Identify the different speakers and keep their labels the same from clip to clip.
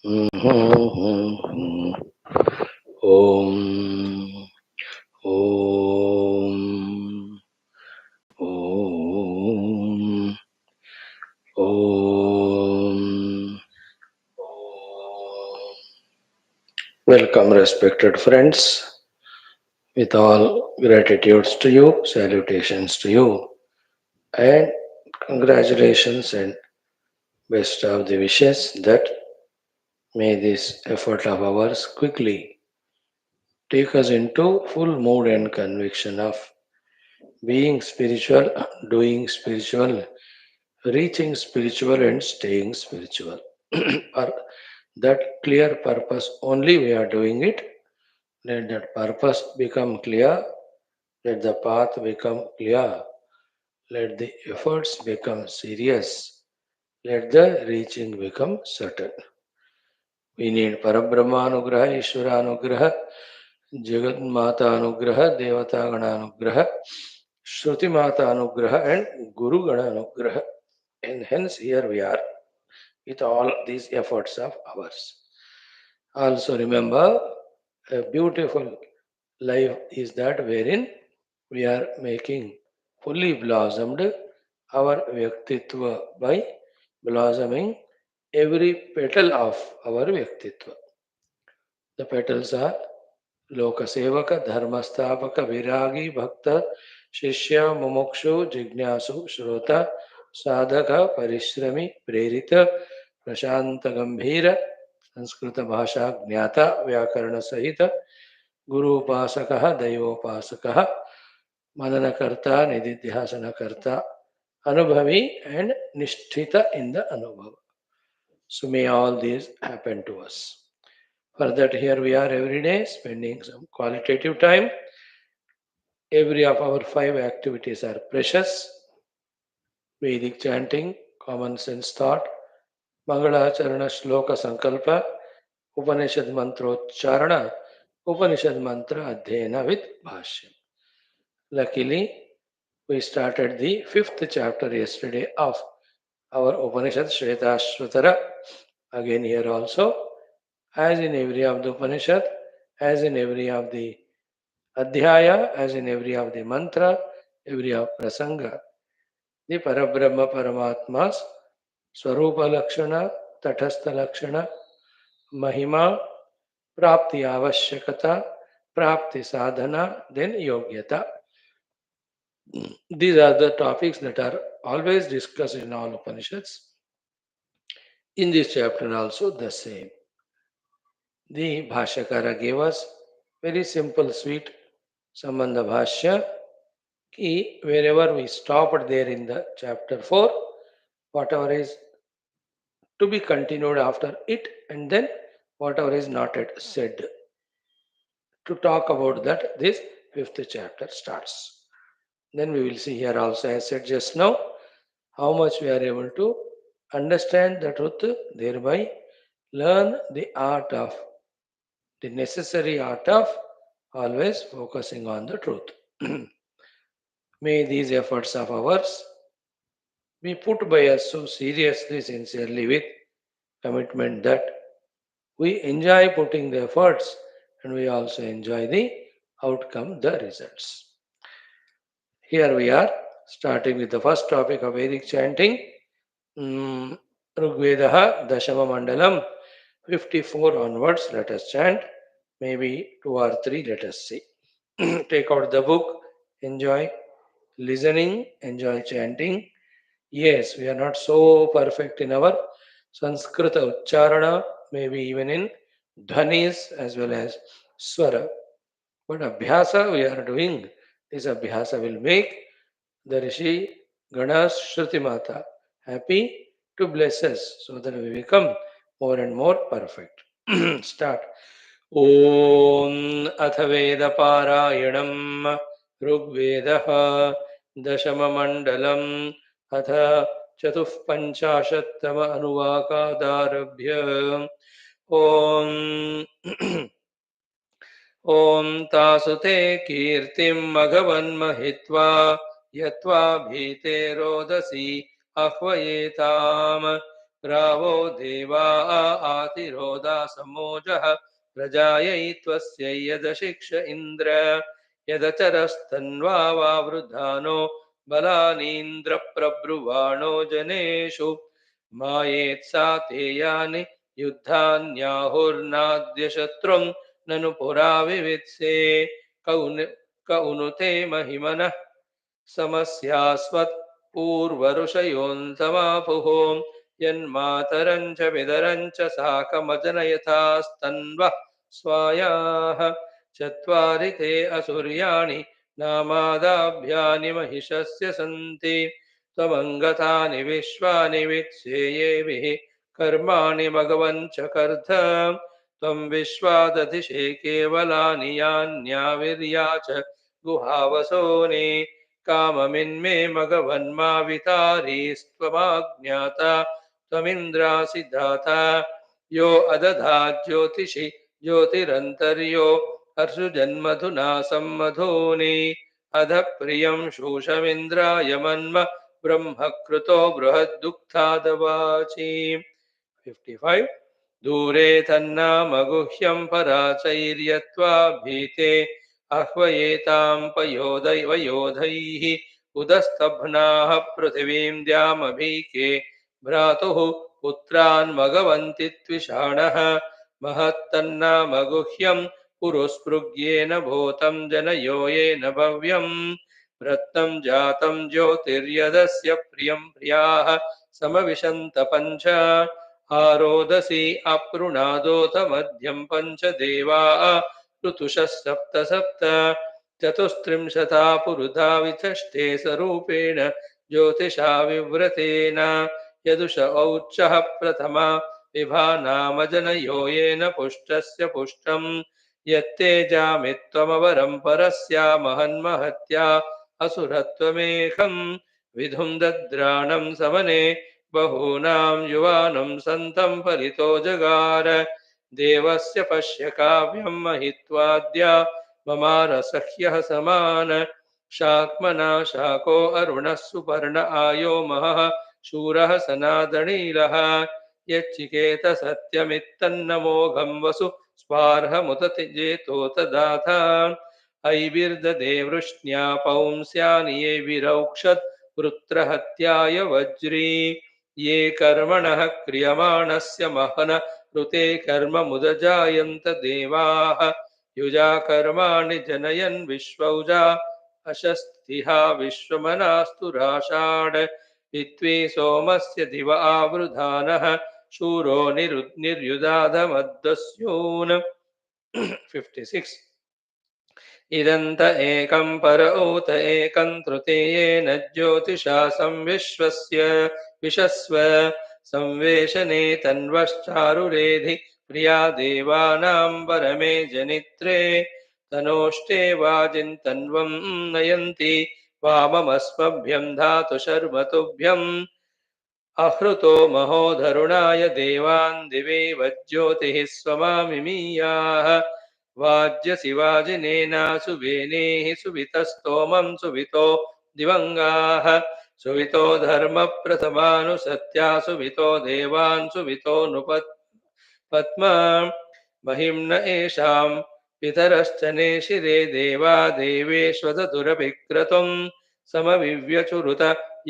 Speaker 1: Om. Om. Om. Om. Welcome, respected friends. With all gratitudes to you, salutations to you, and congratulations and best of the wishes that may this effort of ours quickly take us into full mood and conviction of being spiritual, doing spiritual, reaching spiritual, and staying spiritual. For that clear purpose only we are doing it. Let that purpose become clear. Let the path become clear. Let the efforts become serious. Let the reaching become certain. We need Parabrahmanugraha, Ishwaranugraha, Jagat Mata Anugraha, Devata Gana Anugraha, Shruti Mata Anugraha, and Guru Gana Anugraha. And hence here we are with all these efforts of ours. Also remember, a beautiful life is that wherein we are making fully blossomed our Vyaktitva by blossoming every petal of our Vyaktitva. The petals are Lokasevaka, Dharmastapaka, Viragi, Bhakta, Shishya, Mumukshu, Jignasu, Shrota, Sadhaka, Parishrami, Prerita, Prashanta Gambhira, Sanskrita Bhasha, Jnata, Vyakarana Sahita, Guru Upasakaha, Daivopasakaha, Mananakarta, Nididhyasanakarta, Anubhavi, and Nishtita in the Anubhava. So may all these happen to us. For that, here we are every day spending some qualitative time. Every of our 5 activities are precious. Vedic chanting, common sense thought, Mangalacharana Shloka Sankalpa, Upanishad Mantrocharana, Upanishad Mantra Adhyayana with Bhashyam. Luckily, we started the 5th chapter yesterday of our Upanishad Shwethashwathara. Again here also, as in every of the Upanishad, as in every of the Adhyaya, as in every of the mantra, every of prasanga, the Parabrahma Paramatma's Swarupa Lakshana, Tathastha Lakshana, Mahima, Prapti Avashyakata, Prapti Sadhana, then Yogyata. These are the topics that are always discussed in all Upanishads. In this chapter also the same. The Bhashyakara gave us very simple, sweet Sambandha Bhashya. Ki wherever we stopped there in the chapter 4, whatever is to be continued after it, and then whatever is not yet said. To talk about that, this 5th chapter starts. Then we will see here also, as said just now, how much we are able to understand the truth, thereby learn the art of, the necessary art of always focusing on the truth. May these efforts of ours be put by us so seriously, sincerely, with commitment that we enjoy putting the efforts and we also enjoy the outcome, the results. Here we are starting with the first topic of Vedic chanting. Rigvedaha Dashama Mandalam 54 onwards. Let us chant. Maybe 2 or 3. Let us see. Take out the book. Enjoy listening. Enjoy chanting. Yes, we are not so perfect in our Sanskrita Ucharana, maybe even in Dhvanis as well as Swara. But Abhyasa we are doing. This Abhyasa will make the Rishi Ganas Shruti Mata happy to bless us so that we become more and more perfect. Start. Om Athaveda Parayanam Rugvedaha Dashama Mandalam Atha Chatuf Panchashattama Anuvakadarabhya Om Om Tasute Kirtim Maghavan Yatva Bhite Rodasi Ahvayetam
Speaker 2: ग्रावो देवा आतिरोदासमोजः प्रजायै त्वस्यै यदशिक्ष इन्द्र यदचरस्तन्वा वृधानो बलानीन्द्रप्रब्रुवाणो जनेषु मायेत्सा ते यानि युद्धान्याहुर्नाद्य शत्रुं ननु पुरा विवित्से कौनुते महिमनः समस्यास्मत्पूर्वऋषयोऽन्तमापुः यन्मातरं च पितरं च साकमजनयथास्तन्वः स्वायाः चत्वारि ते असुर्याणि नामादाभ्यानि महिषस्य सन्ति त्वमङ्गतानि विश्वानि विच्छेयेभिः कर्माणि भगवन् च कर्थ त्वं विश्वादधिशे केवलानि यान्याविर्या च गुहावसोनि काममिन्मे मघवन्मावितारीस्त्वमाज्ञाता त्वमिन्द्रासि दाता यो अदधात् ज्योतिषि ज्योतिरन्तर्यो हर्षुजन्मधुना सम्मधूनि अध प्रियं शोषमिन्द्राय मन्म ब्रह्मकृतो बृहद्दुःखादवाचि 55 दूरे तन्नामगुह्यं पराचैर्यत्वाभीते आह्वयेतां पयोधैः उदस्तभ्नाः पृथिवीं द्यामभीके भ्रातुः पुत्रान् मघवन्ति त्विषाणः महत्तन्नामगुह्यं पुरुस्पृग्येन भूतं जनयो येन भव्यम् रत्नं जातं ज्योतिर्यदस्य प्रियं प्रियाः समविशन्त पञ्च आरोदसी अपृणादोत मध्यं पञ्च देवा ऋतुषः सप्त सप्त चतुस्त्रिंशता पुरुधा विचष्टे स्वरूपेण ज्योतिषा विव्रतेन यदुष औच्चः प्रथमा विभानामजनयो येन पुष्टस्य पुष्टम् यत्तेजामि त्वमवरं परस्या महन्महत्या असुरत्वमेकम् विधुं दद्राणं समने बहूनां युवानं सन्तं परितो जगार देवस्य पश्य काव्यं महित्वाद्या ममारसह्यः समान शाक्मना शाको अरुणः सुपर्ण आयो महः शूरः सनादनीलः यच्चिकेत सत्यमित्तन्नमोघं वसु स्पार्हमुत जेतोत दाता ऐभिर्ददे वृष्ण्या पौंस्यानि ये विरौक्षत् वृत्रहत्याय वज्री ये कर्मणः क्रियमाणस्य महन ऋते कर्म मुदजायन्त देवाः युजा कर्माणि जनयन् विश्वौजा अशस्तिहा विश्वमनास्तु राषाढ वित्वे सोमस्य दिव आवृधानः शूरो निर्युदाधमद्दस्यून् 56 इदन्त एकं पर ऊत एकं तृतीयेन ज्योतिषा संविश्वस्य विशस्व संवेशने तन्वश्चारुरेधि प्रिया देवानां परमे जनित्रे तनोष्टे वाजिन्तन्वं नयन्ति वाममस्मभ्यं धातु शर्म तुभ्यम् आहृतो महोधरुणाय देवान् दिवे वज्ज्योतिः स्वमामिमीयाः वाज्यसि वाजिनेना सुवेनेः सुवितस्तोमं सुवितो दिवङ्गाः सुवितो धर्मप्रथमानुसत्या सुवितो देवान् सुवितो पद्मा महिम्न एषां पितरश्च नेशिरे देवा देवेष्वदतुरभिक्रतुं समविव्यचुरुत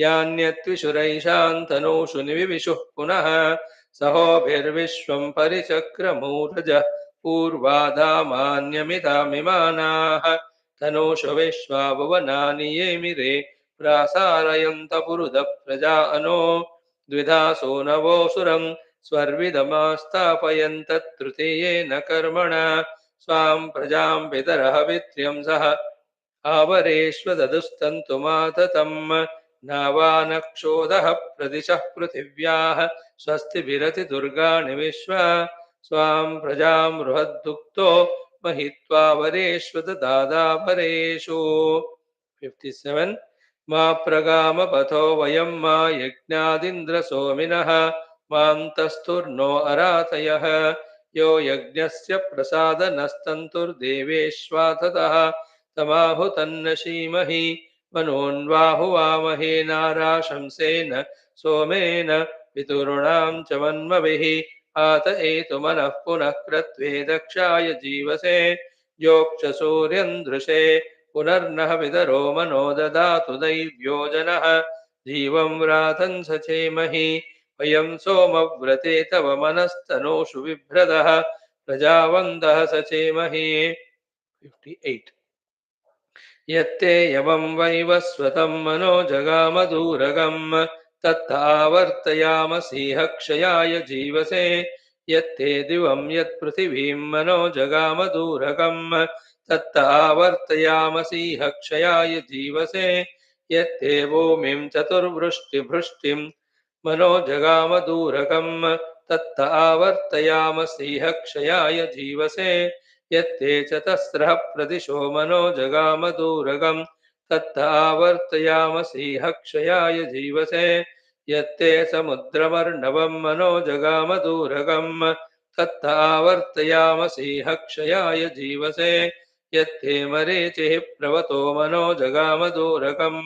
Speaker 2: यान्यत्विषुरैशान्तनोषु निविविशुः पुनः सहोभिर्विश्वं परिचक्रमूरजः पूर्वाधामान्यमितामिमानाः तनोषु विश्वा भुवनानि ये मिरे प्रासारयन्त पुरुदः प्रजा अनो द्विधासो नवोऽसुरं स्वर्विदमास्तापयन्त तृतीयेन कर्मणा स्वां प्रजां पितरः पित्र्यं सह आवरेष्वददुस्तन्तु माततम् नावानक्षोदः प्रदिशः पृथिव्याः स्वस्तिभिरति दुर्गाणि विश्वा स्वां प्रजां बृहद्दुक्तो महित्वा वरेष्वददादापरेषु 57 मा प्रगामपथो वयं मा यज्ञादिन्द्रसोमिनः मां तस्तुर्नो अरातयः यो यज्ञस्य प्रसादनस्तन्तुर्देवेष्वाततः तमाहुतन्नशीमहि मनोन्वाहुवामहे नाराशंसेन सोमेन पितॄणां च मन्मभिः आतयेतु मनः पुनः क्रत्वे दक्षाय जीवसे योक्ष सूर्यं दृशे पुनर्नः विदरो मनो ददातु दैव्यो जनः जीवं व्रातं सचेमहि वयं सोमव्रते तव मनस्तनोषु बिभ्रदः प्रजावन्तः सचेमहि 58 यत्ते यमं वैवस्वतं मनो जगामदूरगम् तत्तावर्तयामसीह क्षयाय जीवसे यत्ते दिवं यत्पृथिवीं मनो जगामदूरगम् तत्तावर्तयामसीह क्षयाय जीवसे यत्ते भूमिं चतुर्वृष्टिभृष्टिं मनो जगामदूरगम् तत्तावर्तयामसीह क्षयाय जीवसे यत्ते चतस्रः प्रदिशो मनो जगामदूरगम् तत्तावर्तयामसीह क्षयाय जीवसे यत्ते समुद्रमर्णवं मनो जगामदूरगम् तत्तावर्तयामसीह क्षयाय जीवसे यत्ते मरीचिः प्रवतो मनो जगामदूरगम्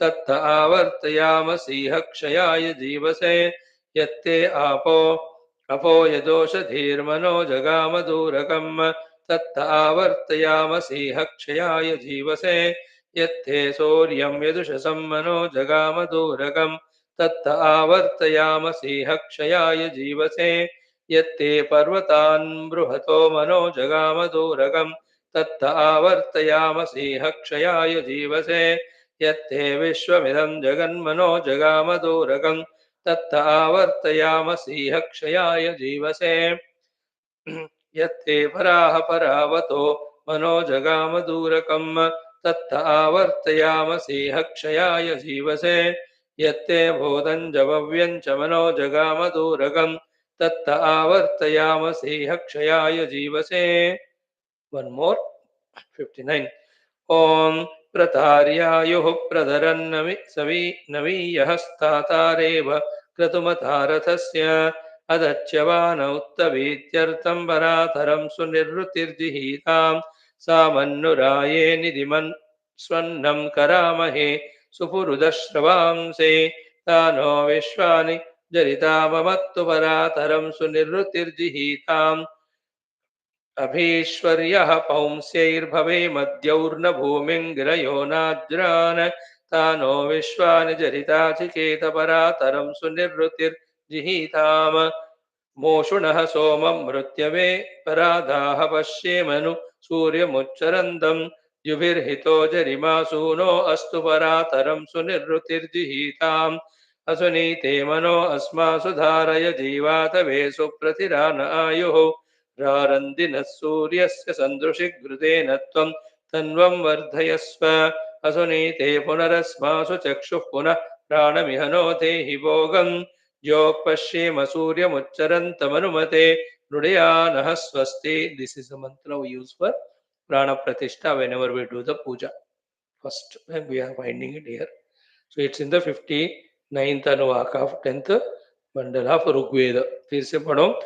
Speaker 2: तत्तावर्तयामसीह क्षयाय जीवसे यत्ते अपो यदोषधीर्मनो जगामदूरगम् तत्तावर्तयामसीह क्षयाय जीवसे यत्ते सूर्यं यदुषसं मनो जगामदूरगम् तत्तावर्तयामसीह क्षयाय जीवसे यत्ते पर्वतान् बृहतो मनो जगामदूरगम् तत्तावर्तयामसीह क्षयाय जीवसे यत्ते विश्वमिदं जगन्मनो जगामदूरगम् तत्तावर्तयामसीह क्षयाय जीवसे यत्ते पराः परावतो मनो जगामदूरकम् तत्तावर्तयामसीह क्षयाय जीवसे यत्ते भूतञ्जभव्यञ्च मनो जगामदूरकम् तत्तावर्तयामसीह क्षयाय जीवसे One more 59 ॐ प्रतार्यायुः प्रधरन्नवि सवि नवीयहस्तातारेव क्रतुमतारथस्य अदच्यवान उत्तवीत्यर्थं परातरं सुनिर्वृतिर्जिहीतां सामन्नुराये निधिमन् स्वन्नं करामहे सुपुरुदश्रवांसे तानो विश्वानि जरिताममत्तु परातरं सुनिर्वृतिर्जिहीताम् अभीश्वर्यः पौंस्यैर्भवेमद्यौर्न भूमिं गिरयो नाज्रान् तानो विश्वानि जरिताचिकेतपरातरं सुनिर्वृतिर्जिहीताम् मोषुणः सोमं मृत्यवे परादाः पश्येमनु सूर्यमुच्चरन्दं युभिर्हितो जरिमासूनो अस्तु परातरं सुनिर्वृतिर्जिहीताम् असुनीते मनो अस्मासु धारय जीवातवे सुप्रतिरान आयुः रारन्दिनः सूर्यस्य सन्दृशि घृतेन त्वं तन्वं वर्धयस्व असुनीते पुनरस्मासु चक्षुः पुनः प्राणमिह नो देहि भोगम् योपश्येम सूर्यमुच्चरन्तमनुमते नृडयानः स्वस्ति. This is a mantra we use for prana pratishtha whenever we do the puja. First, we are finding it here. So it's in the 59th Anuvaka of 10th Mandala of Rigveda. फिर से पढ़ो.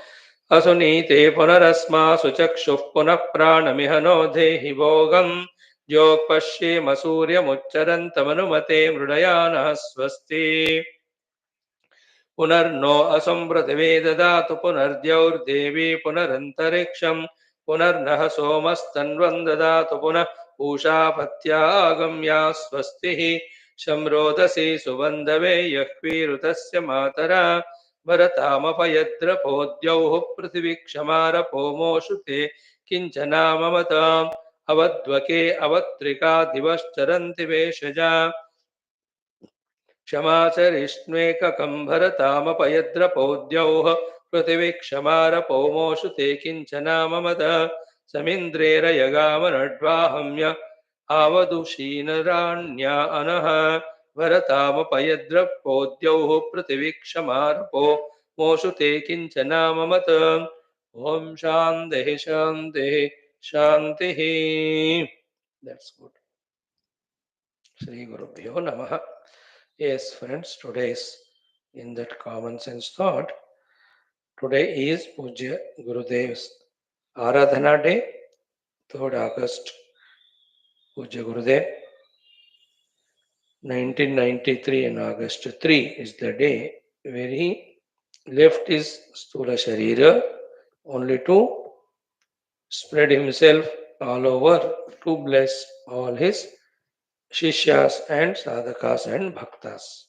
Speaker 2: असुनीते पुनरस्मासु चक्षुः पुनः प्राणमिह no देहि भोगम् योपश्येम सूर्यमुच्चरन्तमनुमते मृडयानः स्वस्ति. पुनर्नो असंप्रतिवे ददातु पुनर्द्यौर्देवी पुनरन्तरिक्षम् पुनर्नः सोमस्तन्वं ददातु पुनः पूषापत्यागम्या स्वस्तिः शम्रोदसी सुबन्धवे यह्वीरुतस्य मातरा भरतामपयद्रपोद्यौः पृथिवीक्षमारपोमोषु ते किञ्चनाममताम् अवद्वके अवत्रिका दिवश्चरन्ति वेशजा क्षमाचरिष्ण्वेककं भरतामपयद्रपोद्यौः पृथिवी क्षमारपौमोषु ते किञ्चनाममद समिन्द्रेरयगामनड्वाहम्य आवदुषीनराण्या अनः भरतामपयद्रपोद्यौः पृथिवी क्षमारपो मोषु ते किञ्चनाममत ॐ शान्तिः शान्तिः शान्तिः. That's good. Shri Gurubhyo Namaha. Yes, friends, today's in that common sense thought, today is Pujya Gurudev's Aradhana Day, 3rd August. Pujya Gurudev, 1993 and August 3 is the day where he
Speaker 1: left his Sthula Sharira only to spread himself all over to bless all his Shishyas and Sadhakas and Bhaktas.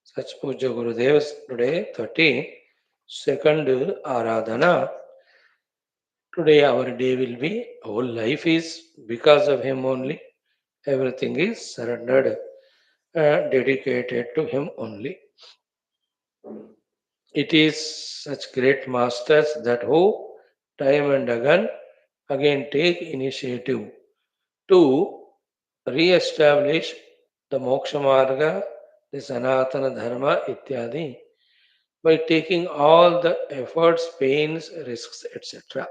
Speaker 1: Such Puja Gurudev's today 32nd Aradhana. Today our day will be, whole life is because of him only. Everything is surrendered, dedicated to him only. It is such great masters that who time and again take initiative to re-establish the moksha marga, the sanatana dharma ityadi by taking all the efforts, pains, risks, etc.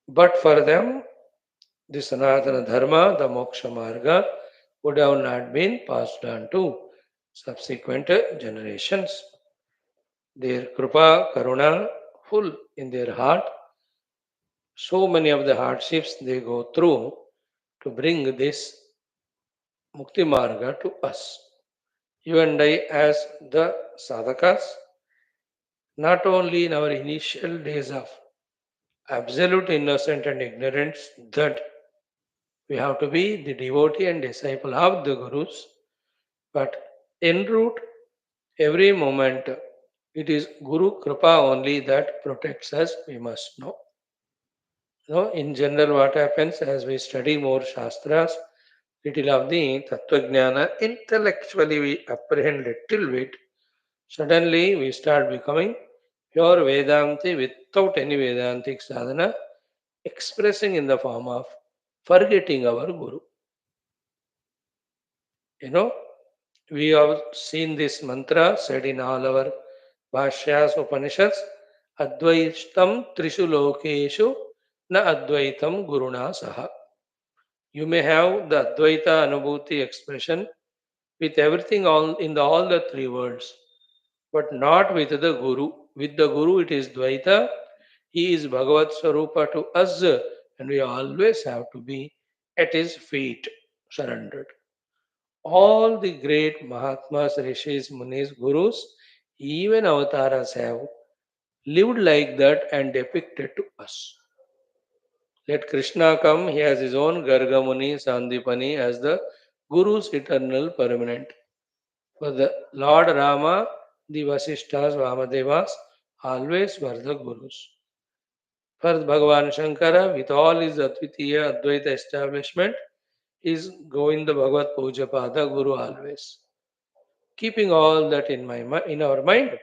Speaker 1: But for them, the sanatana dharma, the moksha marga, would have not been passed on to subsequent generations. Their kripa, karuna, full in their heart, so many of the hardships they go through to bring this mukti marga to us. You and I, as the sadhakas, not only in our initial days of absolute innocence and ignorance, that we have to be the devotee and disciple of the gurus, but en route, every moment, it is Guru Kripa only that protects us, we must know. In general, what happens as we study more Shastras, little of the Tattvajnana, intellectually we apprehend little bit. Suddenly we start becoming pure Vedanti without any Vedantic sadhana, expressing in the form of forgetting our Guru. You know, we have seen this mantra said in all our Bhashyas, Upanishads, Advaitam Trishu Lokeshu Na Advaitam Guruna Saha. You may have the Advaita Anubhuti expression with everything all the three words, but not with the Guru. With the Guru, it is Dvaita. He is Bhagavat Swarupa to us, and we always have to be at his feet, surrendered. All the great Mahatmas, Rishis, Munis, Gurus, even avatars have lived like that and depicted to us. Let Krishna come, he has his own Gargamuni, Sandipani as the Guru's eternal permanent. For the Lord Rama, the Vasishtas, Vamadevas always were the Gurus. For Bhagavan Shankara, with all his Advitiya Advaita establishment, is Govinda Bhagavat Puja Pada Guru always. Keeping all that in our mind,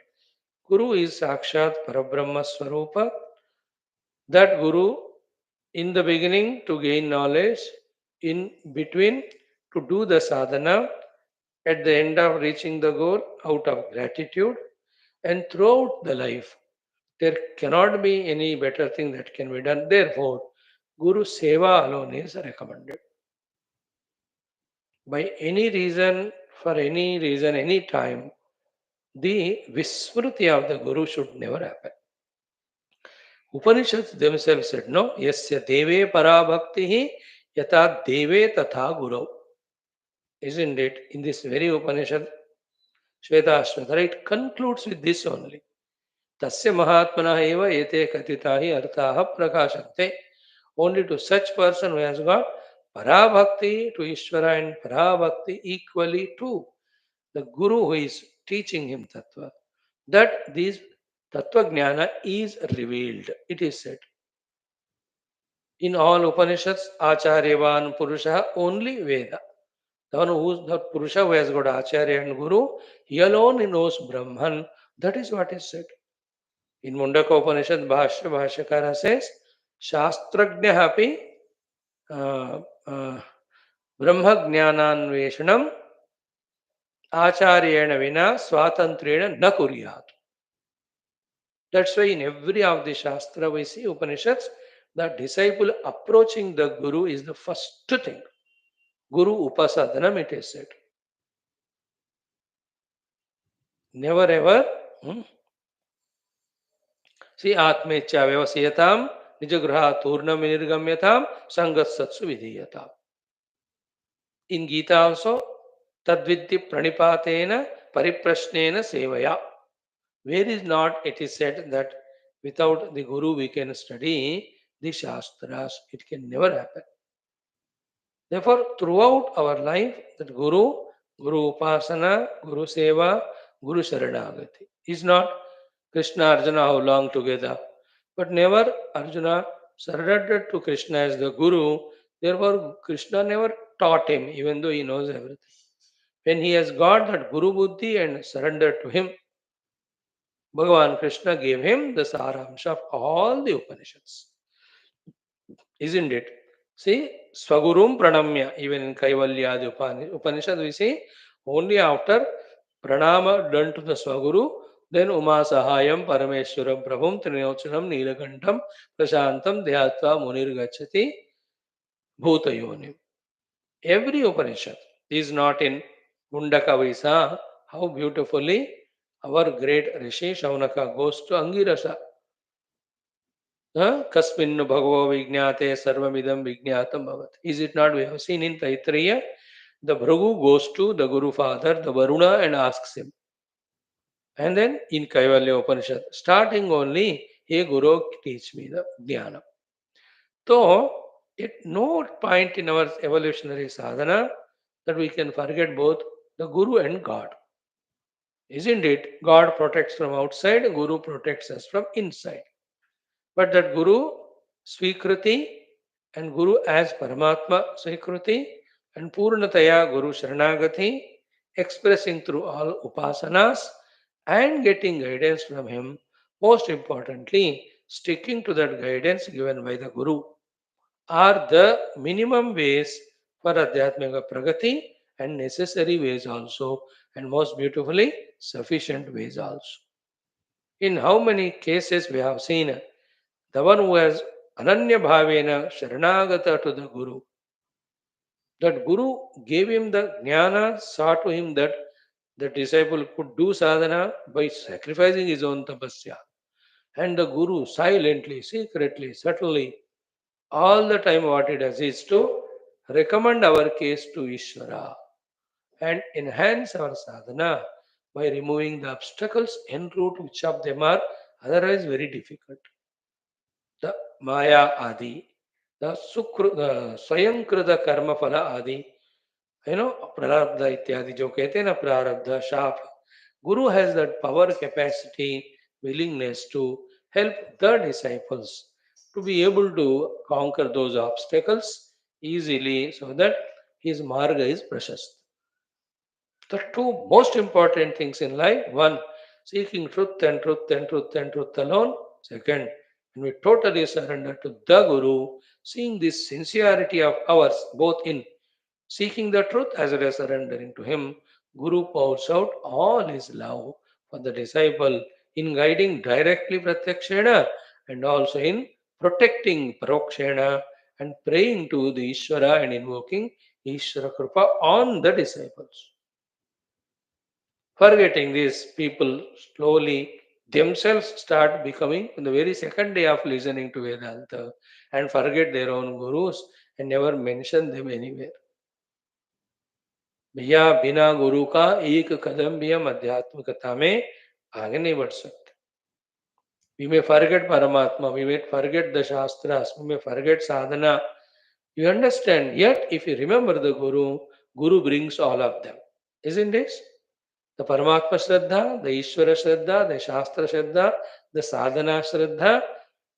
Speaker 1: Guru is Sakshat Parabrahma Swarupa. That Guru, in the beginning to gain knowledge, in between to do the sadhana, at the end of reaching the goal out of gratitude, and throughout the life. There cannot be any better thing that can be done. Therefore, Guru Seva alone is recommended. By any reason, for any reason, any time, the Vismruti of the Guru should never happen. Upanishads themselves said, no, yasya deve parabhakti yata deve tatha guru. Isn't it? In this very Upanishad, Shwethashwathara, it concludes with this only. Tasya mahatmana eva ete katitahi arthaha prakashante. Only to such person who has got parabhakti to Ishvara and parabhakti equally to the Guru who is teaching him tattva. That this tattva jnana is revealed. It is said. In all Upanishads, Acharyavan Purusha only Veda. The one who the Purusha who has got Acharya and Guru, he alone knows Brahman. That is what is said. In Mundaka Upanishad, Bhashyakara says, Shastrajna happy Brahma Jnananveshanam Acharyena Vina Swatantrena Na Kuryat. That's why in every of the Shastra we see Upanishads, the disciple approaching the Guru is the first thing. Guru Upasadanam, it is said. Never ever see Atmecha Vyavasiyatam, Nijagraha Turnam Nirgamyatam, Sangat Satsu Vidhiyatam. In Gita also, Tadvidhi Pranipatena
Speaker 2: pariprashnena sevaya. Where is not it is said that without the Guru we can study the Shastras. It can never happen. Therefore, throughout our life, that Guru Upasana, Guru Seva, Guru Sharanagati is not Krishna Arjuna how long together, but never Arjuna surrendered to Krishna as the Guru. Therefore, Krishna never taught him, even though he knows everything. When he has got that Guru Buddhi and surrendered to him, Bhagavan Krishna gave him the Saramsha of all the Upanishads. Isn't it? See, Swagurum Pranamya, even in Kaivalyadi Upanishad, we see only after Pranama done to the Swaguru, then Uma Sahayam Parameshwaram Prabhum Trinochanam Neelakantam Prashantam Dhyatva Munir Gachati Bhutayonim. Every Upanishad is not in Mundaka Visa. How beautifully our great Rishi Shaunaka goes to Angirasa. Kasminnu Bhagavo Vijnate Sarvamidam Vijnatam Bhavat. Is it not? We have seen in Taittiriya, the Bhrigu goes to the Guru Father, the Varuna, and asks him. And then in Kaivalya Upanishad, starting only, Hey Guru, teach me the Jnana. So, at no point in our evolutionary sadhana that we can forget both the Guru and God. Isn't it? God protects from outside, Guru protects us from inside. But that Guru Svikruti and Guru as Paramatma Svikruti and Purnataya Guru Sharanagati, expressing through all upasanas and getting guidance from him, most importantly, sticking to that guidance given by the Guru, are the minimum ways for Adhyatmika Pragati and necessary ways also, and most beautifully, sufficient ways also. In how many cases we have seen the one who has Ananya Bhavena Sharanagata to the Guru. That Guru gave him the jnana, saw to him that the disciple could do sadhana by sacrificing his own tapasya. And the Guru silently, secretly, subtly, all the time what he does is to recommend our case to Ishvara and enhance our sadhana by removing the obstacles en route, which of them are otherwise very difficult. The Maya Adi, the Swayamkrita Karma Phala Adi, Prarabdha Ityadi, jo kehte hain na Prarabdha, Shap. Guru has that power, capacity, willingness to help the disciples to be able to conquer those obstacles easily so that his marga is prashast. The two most important things in life: one, seeking truth and truth and truth and truth alone. Second, when we totally surrender to the Guru, seeing this sincerity of ours, both in seeking the truth as well as surrendering to Him, Guru pours out all his love for the disciple in guiding directly Pratyakshena and also in protecting Parokshena and praying to the Ishvara and invoking Ishvara Kripa on the disciples. Forgetting this, people slowly themselves start becoming in the very second day of listening to Vedanta and forget their own gurus and never mention them anywhere. भैया बिना गुरु का एक कदम भी हम आध्यात्मिकता में आगे नहीं बढ़ सकते. We may forget Paramatma, we may forget the Shastras, we may forget sadhana. You understand? Yet, if you remember the Guru, Guru brings all of them. Isn't this? The Paramatma Shraddha, the Ishvara Shraddha, the Shastra Shraddha, the Sadhana Shraddha,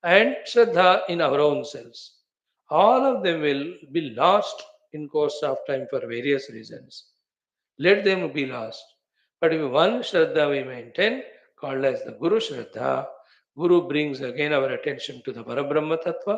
Speaker 2: and Shraddha in our own selves. All of them will be lost in course of time for various reasons. Let them be lost. But if one Shraddha we maintain, called as the Guru Shraddha, Guru brings again our attention to the Parabrahma Tattva,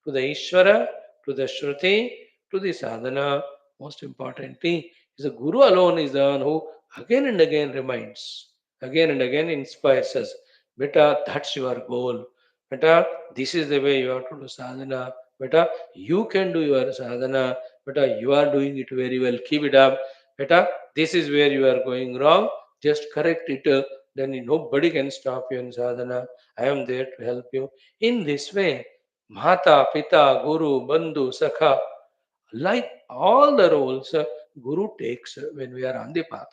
Speaker 2: to the Ishvara, to the Shruti, to the Sadhana. Most importantly, is the Guru alone is the one who again and again reminds, again and again inspires us. Beta, that's your goal. Beta, this is the way you have to do sadhana. Beta, you can do your sadhana. Beta, you are doing it very well. Keep it up. Beta, this is where you are going wrong. Just correct it. Then nobody can stop you in sadhana. I am there to help you. In this way, Mata, Pita, Guru, Bandhu, Sakha, like all the roles Guru takes when we are on the path.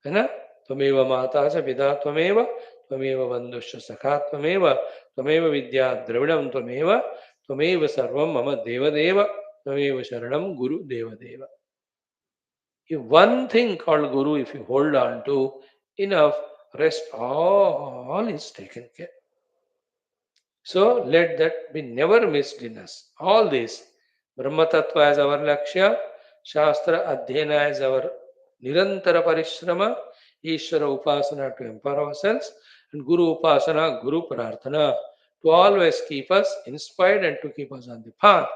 Speaker 2: है ना? त्वमेव माता च पिता त्वमेव, त्वमेव बन्धुश्च सखा त्वमेव, त्वमेव विद्या द्रविणं त्वमेव, त्वमेव सर्वं मम देवदेव, त्वमेव शरणं गुरु देवदेव. If one thing called Guru, if you hold on to enough, rest all is taken care. So let that be never missed in us. All this, Brahma Tattva as our Lakshya, Shastra Adhyana as our Nirantara Parishrama, Ishvara Upasana to empower ourselves, and Guru Upasana, Guru Prarthana to always keep us inspired and to keep us on the path.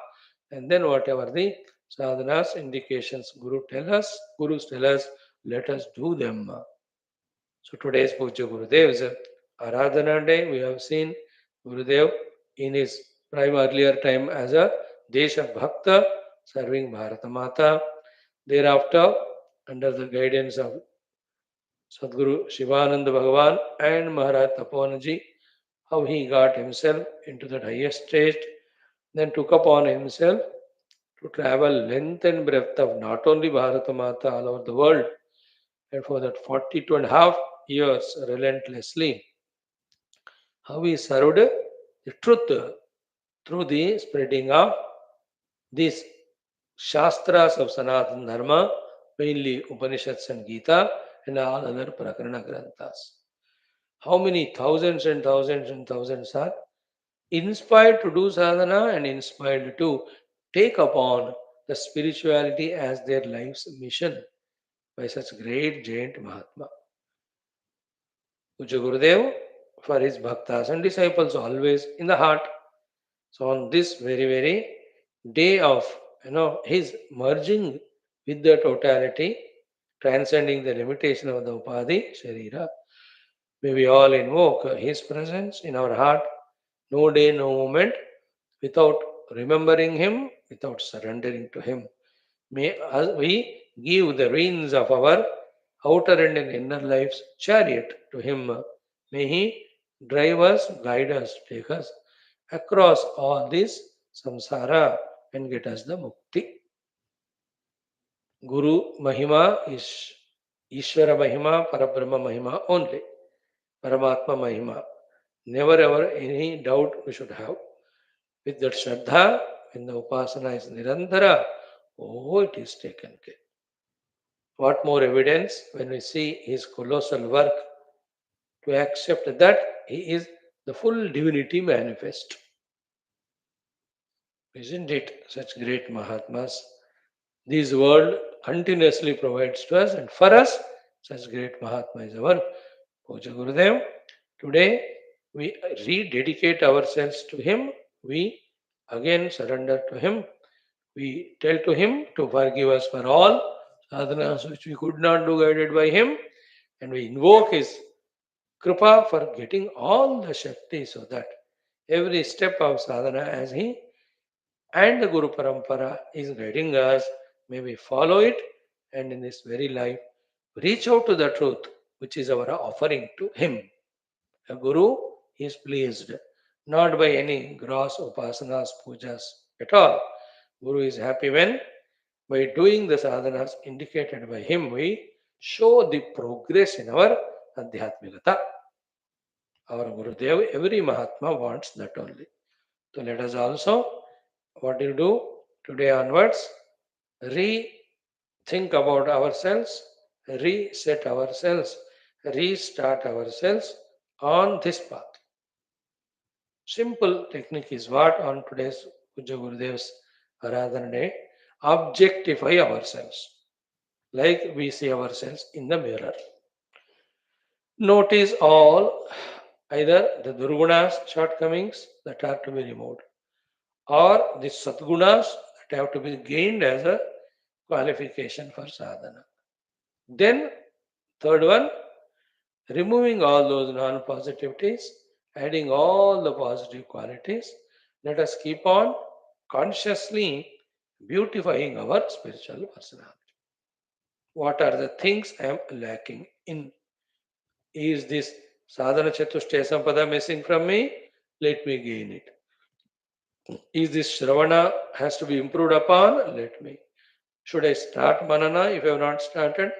Speaker 2: And then whatever the sadhanas, indications Gurus tell us, let us do them. So today's Puja Gurudev's Aradhana day, we have seen Gurudev in his prime earlier time as a Desha Bhakta serving Bharata Mata. Thereafter, under the guidance of Sadguru Shivananda Bhagavan and Maharaj Tapanaji, how he got himself into that highest stage, then took upon himself to travel length and breadth of not only Bharata Mata all over the world, and for that 42 and a half years relentlessly, how he served the truth through the spreading of these Shastras of Sanatana Dharma, mainly Upanishads and Gita, and all other Prakarana Granthas. How many thousands and thousands and thousands are inspired to do sadhana and inspired to take upon the spirituality as their life's mission by such great giant Mahatma. Puja Gurudev for his bhaktas and disciples always in the heart. So on this very day of his merging with the totality, transcending the limitation of the upadhi sharira, may we all invoke his presence in our heart, no day, no moment, without remembering him, without surrendering to him. May we give the reins of our outer and inner life's chariot to him. May he drive us, guide us, take us across all this samsara and get us the mukti. Guru Mahima is Ishvara Mahima, Parabrahma Mahima only. Paramatma Mahima. Never ever any doubt we should have. With that Shraddha, when the Upasana is Nirantara, oh, it is taken care. What more evidence when we see his colossal work to accept that he is the full divinity manifest. Isn't it such great Mahatmas? This world continuously provides to us, and for us, such great Mahatma is our Puja Gurudev. Today, we rededicate ourselves to him. We again surrender to him. We tell to him to forgive us for all sadhanas which we could not do guided by him, and we invoke his kripa for getting all the Shakti so that every step of sadhana as he and the Guru Parampara is guiding us, may we follow it and in this very life reach out to the truth which is our offering to him. A Guru is pleased not by any gross upasanas, pujas at all. Guru is happy when by doing the sadhanas indicated by him we show the progress in our adhyatmikata. Our Gurudev, every Mahatma wants that only. So let us also, what do you do today onwards? Rethink about ourselves, reset ourselves, restart ourselves on this path. Simple technique is what on today's Puja Gurudev's Aradhana day, objectify ourselves like we see ourselves in the mirror. Notice all either the durgunas shortcomings that are to be removed or the satgunas that have to be gained as a qualification for sadhana. Then, third one, removing all those non positivities, adding all the positive qualities. Let us keep on consciously beautifying our spiritual personality. What are the things I am lacking in? Is this sadhana chatushtaya sampada missing from me? Let me gain it. Is this Shravana has to be improved upon? Let me. Should I start Manana if I have not started?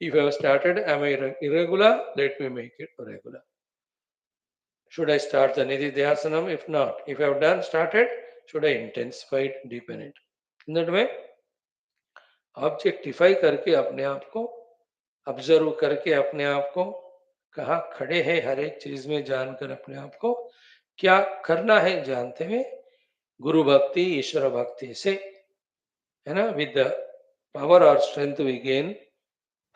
Speaker 2: If I have started, am I irregular? Let me make it regular. Should I start the Nididhyasanam? If not, if I have done started, should I intensify it, deepen it? In that way, objectify करके अपने आप को, observe करके अपने आप को, कहाँ खड़े हैं हर एक चीज में जानकर अपने आप को क्या करना है जानते हुए गुरु भक्ति ईश्वर भक्ति से, है ना, विद द पावर और strength we gain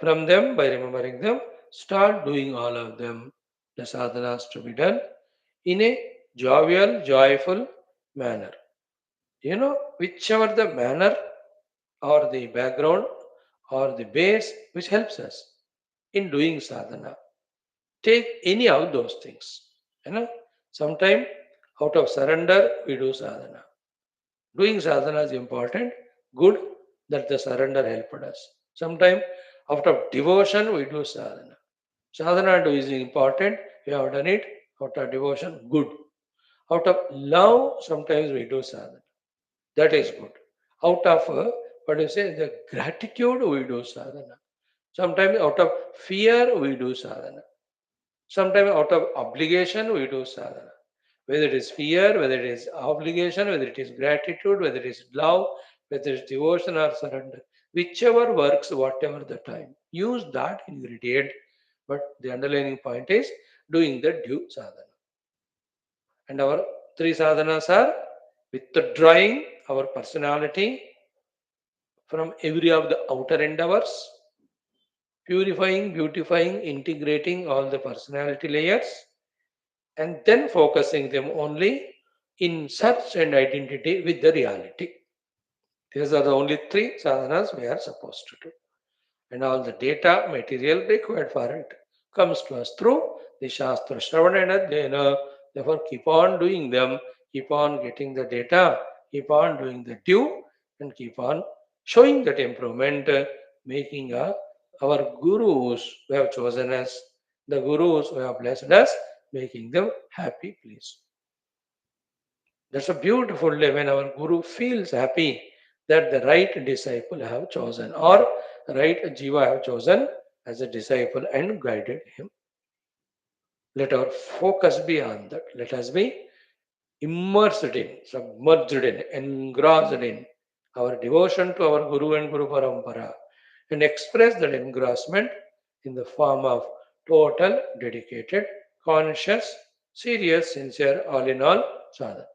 Speaker 2: from them by remembering them, start doing all of them, the sadhanas to be done in a jovial, joyful manner. Whichever the manner or the background or the base which helps us in doing sadhana. Take any of those things. Sometime out of surrender we do sadhana. Doing sadhana is important, good that the surrender helped us. Sometimes out of devotion we do sadhana. Sadhana do is important, we have done it out of devotion, good. Out of love, sometimes we do sadhana. That is good. Out of what do you say, the gratitude we do sadhana. Sometimes out of fear we do sadhana. Sometimes out of obligation we do sadhana. Whether it is fear, whether it is obligation, whether it is gratitude, whether it is love, whether it is devotion or surrender. Whichever works, whatever the time. Use that ingredient. But the underlying point is doing the due sadhana. And our three sadhanas are withdrawing our personality from every of the outer endeavors, purifying, beautifying, integrating all the personality layers, and then focusing them only in search and identity with the reality. These are the only three sadhanas we are supposed to do. And all the data material required for it comes to us through the Shastra Shravana and Adhyayana. Therefore, keep on doing them, keep on getting the data, keep on doing the due, and keep on showing that improvement, making our gurus who have chosen us, the gurus who have blessed us, making them happy, please. That's a beautiful day when our Guru feels happy that the right disciple have chosen or right Jiva have chosen as a disciple and guided him. Let our focus be on that. Let us be immersed in, submerged in, engrossed in our devotion to our Guru and Guru Parampara and express that engrossment in the form of total, dedicated, conscious, serious, sincere, all in all sadhana.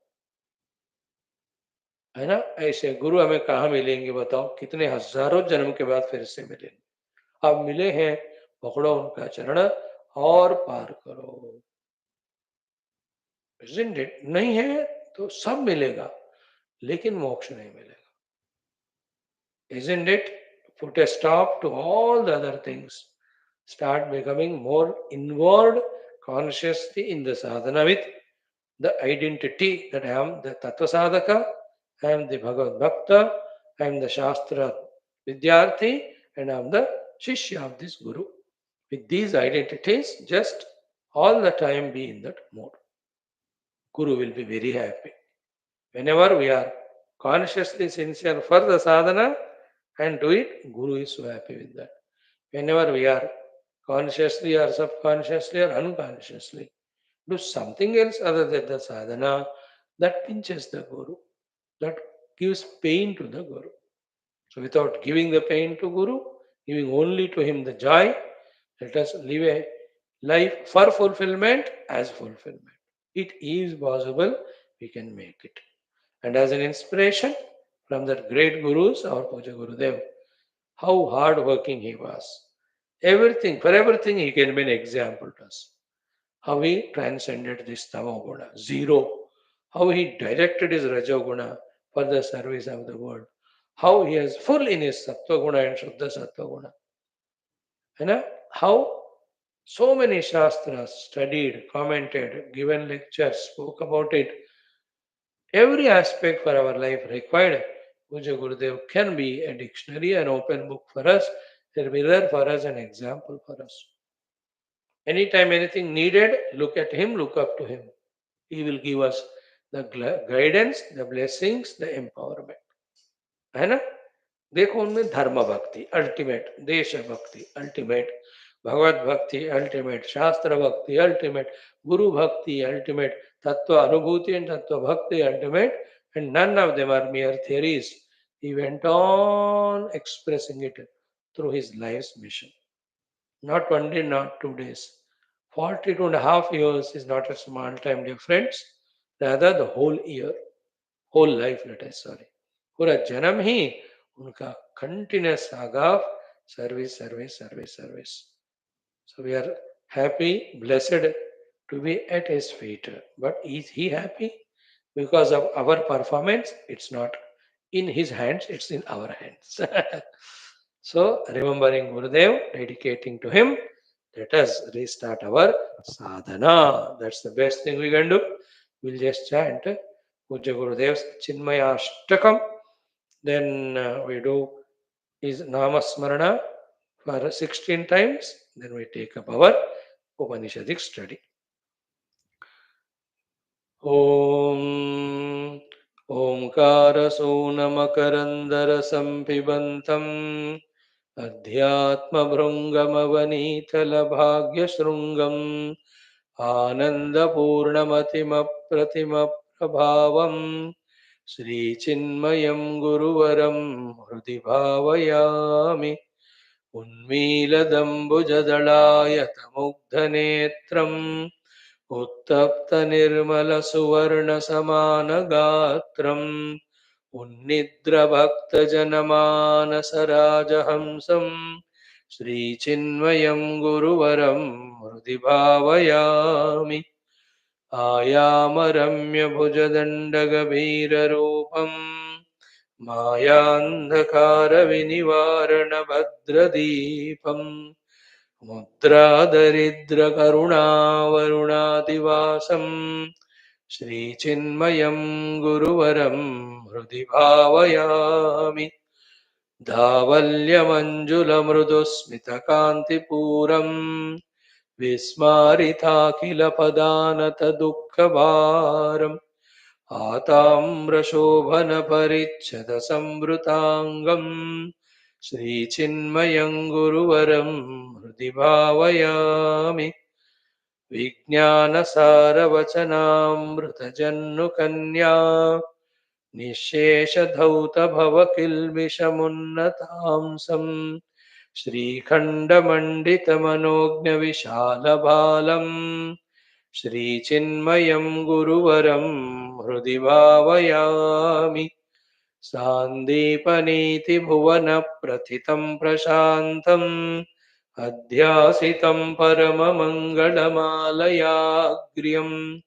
Speaker 2: है ना? ऐसे गुरु हमें कहाँ मिलेंगे बताओ? कितने हजारों जन्म के बाद फिर से मिलेंगे। अब मिले हैं, पकड़ो उनका चरण और पार करो। Isn't it? नहीं है तो सब मिलेगा, लेकिन मोक्ष नहीं मिलेगा। Isn't it? Put a stop to all the other things. Start becoming more inward consciously in the sadhana with the identity that I am the Tattva Sadhaka, I am the Bhagavad Bhakta, I am the Shastra Vidyarthi, and I am the Shishya of this Guru. With these identities, just all the time be in that mode. Guru will be very happy. Whenever we are consciously sincere for the sadhana and do it, Guru is so happy with that. Whenever we are consciously or subconsciously or unconsciously do something else other than the sadhana, that pinches the Guru, that gives pain to the Guru. So, without giving the pain to Guru, giving only to him the joy, let us live a life for fulfillment as fulfillment. It is possible, we can make it. And as an inspiration from that great Gurus, our Puja Gurudev, how hard working he was. For everything, he can be an example to us. How he transcended this Tamoguna, zero. How he directed his Rajoguna for the service of the world. How he is full in his Sattva and Shuddha Sattva. How so many Shastras studied, commented, given lectures, spoke about it. Every aspect for our life required. Puja Gurudev can be a dictionary, an open book for us, a mirror for us, an example for us. Anytime anything needed, look at him, look up to him. He will give us the guidance, the blessings, the empowerment. है ना? देखो उनमें धर्म भक्ति ultimate, देश भक्ति ultimate, भगवत भक्ति ultimate, शास्त्र भक्ति अल्टीमेट, गुरु भक्ति अल्टीमेट, तत्व अनुभूति and तत्व भक्ति ultimate, and none of them are mere theories. He went on expressing it through his life's mission. Not one day, not 2 days. 42 and a half years is not a small time, dear friends. Rather, the whole year, whole life, let us sorry. पूरा जन्म ही उनका continuous saga of service service service service. So we are happy, blessed to be at his feet. But is he happy? Because of our performance, it's not in his hands, it's in our hands. So, remembering Gurudev, dedicating to him, let us restart our sadhana. That's the best thing we can do. We'll just chant Puja Gurudev's Chinmaya Ashtakam. Then we do his Namasmarana for 16 times. Then we take up our Upanishadic study. ॐ ओङ्कारसूनमकरन्दरसंपिबन्तम् अध्यात्मभृङ्गमवनीतलभाग्यशृङ्गम् आनन्दपूर्णमतिमप्रतिमप्रभावम् श्रीचिन्मयं गुरुवरं हृदि भावयामि. उन्मीलदम्बुजदलायतमुग्धनेत्रम् उत्तप्तनिर्मलसुवर्णसमानगात्रम् उन्निद्रभक्तजनमानसराजहंसम् श्रीचिन्मयं गुरुवरं हृदि भावयामि. आयामरम्यभुजदण्डगभीररूपम् मायान्धकारविनिवारणभद्रदीपम् मुद्रादरिद्रकरुणावरुणादिवासम् श्रीचिन्मयं गुरुवरं हृदि भावयामि. धावल्यमञ्जुलमृदुस्मितकान्तिपूरम् विस्मारिताखिलपदानतदुःखभारम् आताम्रशोभनपरिच्छदसंवृताङ्गम् श्रीचिन्मयं गुरुवरं हृदि भावयामि. विज्ञानसारवचनामृतजन्नुकन्या निःशेषधौतभवकिल्बिषमुन्नतांसम् श्रीखण्डमण्डितमनोज्ञविशालबालम् श्रीचिन्मयं गुरुवरं हृदि भावयामि. सान्दीपनीतिभुवनप्रथितं प्रशान्तम् अध्यासितं परममङ्गलमालयाग्र्यम्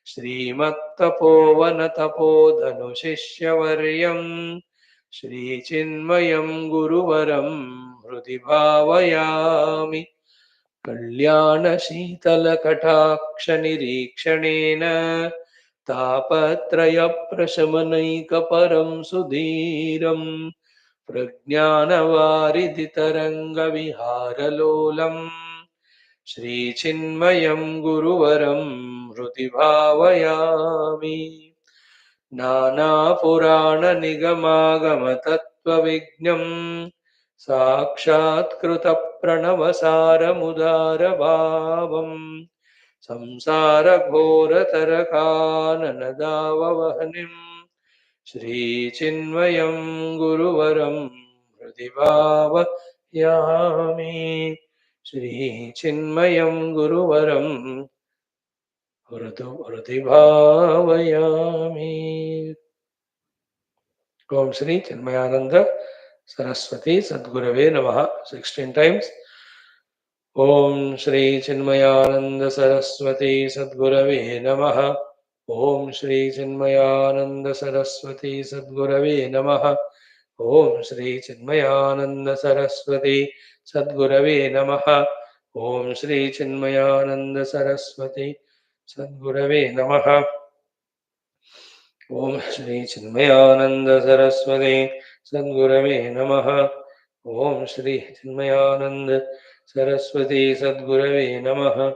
Speaker 2: श्रीमत्तपोवनतपोधनुशिष्यवर्यम् श्रीचिन्मयं गुरुवरं हृदि भावयामि. कल्याणशीतलकटाक्षनिरीक्षणेन तापत्रयप्रशमनैकपरं सुधीरम् प्रज्ञानवारिधितरङ्गविहारलोलम् श्रीचिन्मयं गुरुवरं हृदि भावयामि. नानापुराणनिगमागमतत्त्वविज्ञम् साक्षात्कृतप्रणवसारमुदारभावम् संसारघोरतरकाननदाववह्निम् श्रीचिन्मयं गुरुवरं हृदि भावयामि. श्रीचिन्मयं गुरुवरं हृदि भावयामि. ओम श्री चिन्मयानंद सरस्वती सद्गुरवे नमः. 16 times. ओम श्री चिन्मयानंद सरस्वती सद्गुरवे नमः. ओम श्री चिन्मयानंद सरस्वती सद्गुरवे नमः. ओम श्री चिन्मयानंद सरस्वती सद्गुरवे नमः. ओम श्री चिन्मयानंद सरस्वती सद्गुरवे नमः. ओम श्री चिन्मयानंद सरस्वती सद्गुरवे नमः. ओम श्री चिन्मयानंद सरस्वती सद्गुरवे नमः.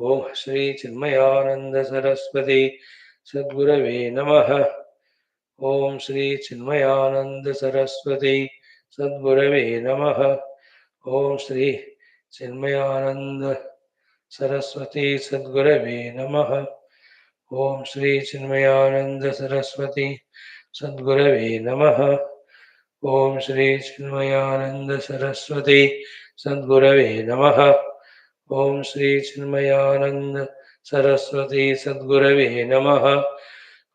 Speaker 2: ओम श्री चिन्मयानंद सरस्वती सद्गुरवे नमः. ओम श्री चिन्मयानंद सरस्वती सद्गुरवे नमः। ओम श्री चिन्मयानंद सरस्वती सद्गुरवे नमः। ओम श्री चिन्मयानंद सरस्वती सद्गुरवे नमः। ओम श्री चिन्मयानंद सरस्वती सद्गुरवे नमः। ओम श्री चिन्मयानंद सरस्वती सद्गुरवे नमः।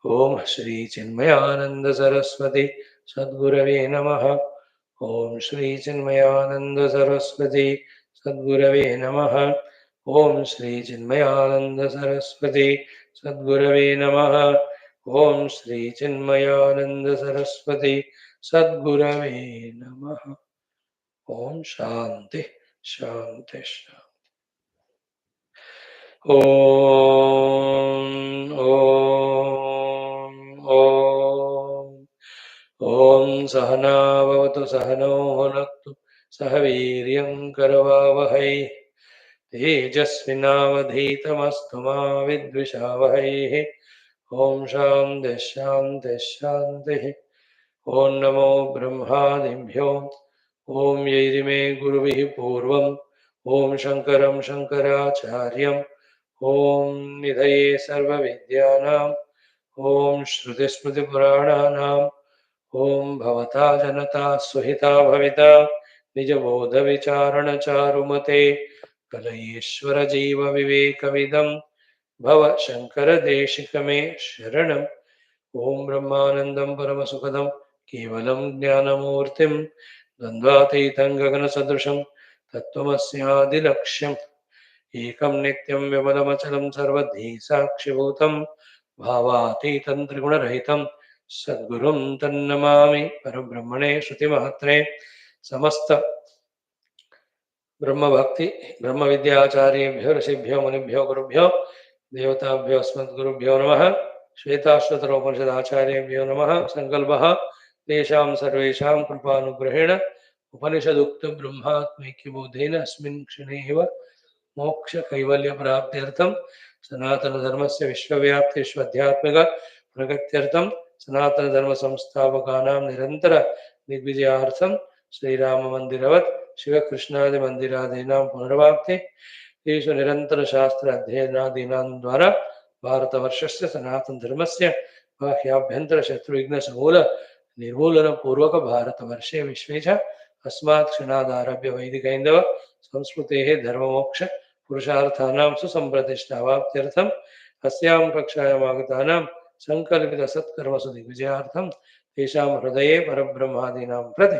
Speaker 2: ओम श्री चिन्मयानंद सरस्वती सद्गुरवे नमः। ओम श्री चिन्मयानंद सरस्वती सद्गुरवे नमः। ओम श्री चिन्मयानंद सरस्वती सद्गुरवे नमः। ओम श्री चिन्मयानंद सरस्वती सद्गुरवे नमः। ओम शांति शांति शांति। ओम ओम ओम ओम सहना भवतु सहनौ भुनक्तु सह वीर्यं करवावहै तेजस्विनावधीतमस्तु मा विद्विषावहैः। ओम शांति शांति शांति। ओम नमो ब्रह्मादिभ्यो ओम यैरिमे गुरुभिः पूर्वम् ओम शंकरं शंकराचार्यम् ओम निधये सर्वविद्यानाम् ओम श्रुतिस्मृतिपुराणानाम् ओम भवता जनता सुहिता भविता निजबोधविचारणचारुमते कलयेश्वरजीवविवेकविदम् भव शङ्करदेशिकमे शरणम्। ओम ब्रह्मानन्दं परमसुखदं केवलं ज्ञानमूर्तिं द्वन्द्वातीतं गगनसदृशं तत्त्वमस्यादिलक्ष्यम् एकं नित्यं विमलमचलं सर्वधी साक्षिभूतं भावातीतं त्रिगुणरहितं सद्गुरुं तन्नमामि परब्रह्मणे श्रुतिमहत्रे समस्त ब्रह्मभक्ति ब्रह्मविद्याचार्येभ्यो ऋषिभ्यो मुनिभ्यो गुरुभ्यो देवताभ्यो अस्मद्गुरुभ्यो नमः। श्वेताश्वतरोपनिषदाचार्येभ्यो नमः। संकल्पः तेषां सर्वेषां कृपानुग्रहेण उपनिषदुक्तब्रह्मात्मैक्यबोधेन अस्मिन् क्षणे एव मोक्षकैवल्यप्राप्त्यर्थं सनातनधर्मस्य विश्वव्याप्तिष्वध्यात्मिक प्रगत्यर्थं सनातनधर्मसंस्थापकानां निरन्तर दिग्विजयार्थं श्रीराममन्दिरवत् शिवकृष्णादिमन्दिरादीनां पुनर्वाप्ति तेषु निरन्तरशास्त्र अध्ययनादीनां द्वारा भारतवर्षस्य सनातनधर्मस्य बाह्याभ्यन्तरशत्रुविघ्नसमूल निर्मूलनपूर्वकभारतवर्षे विश्वे च अस्मात् क्षणादारभ्य वैदिकैन्दव संस्कृतेः धर्ममोक्ष पुरुषार्थानां सुसम्प्रतिष्ठावाप्त्यर्थम् अस्यां कक्षायाम् आगतानां सङ्कल्पितसत्कर्मसु दिग्विजयार्थं तेषां हृदये परब्रह्मादीनां प्रति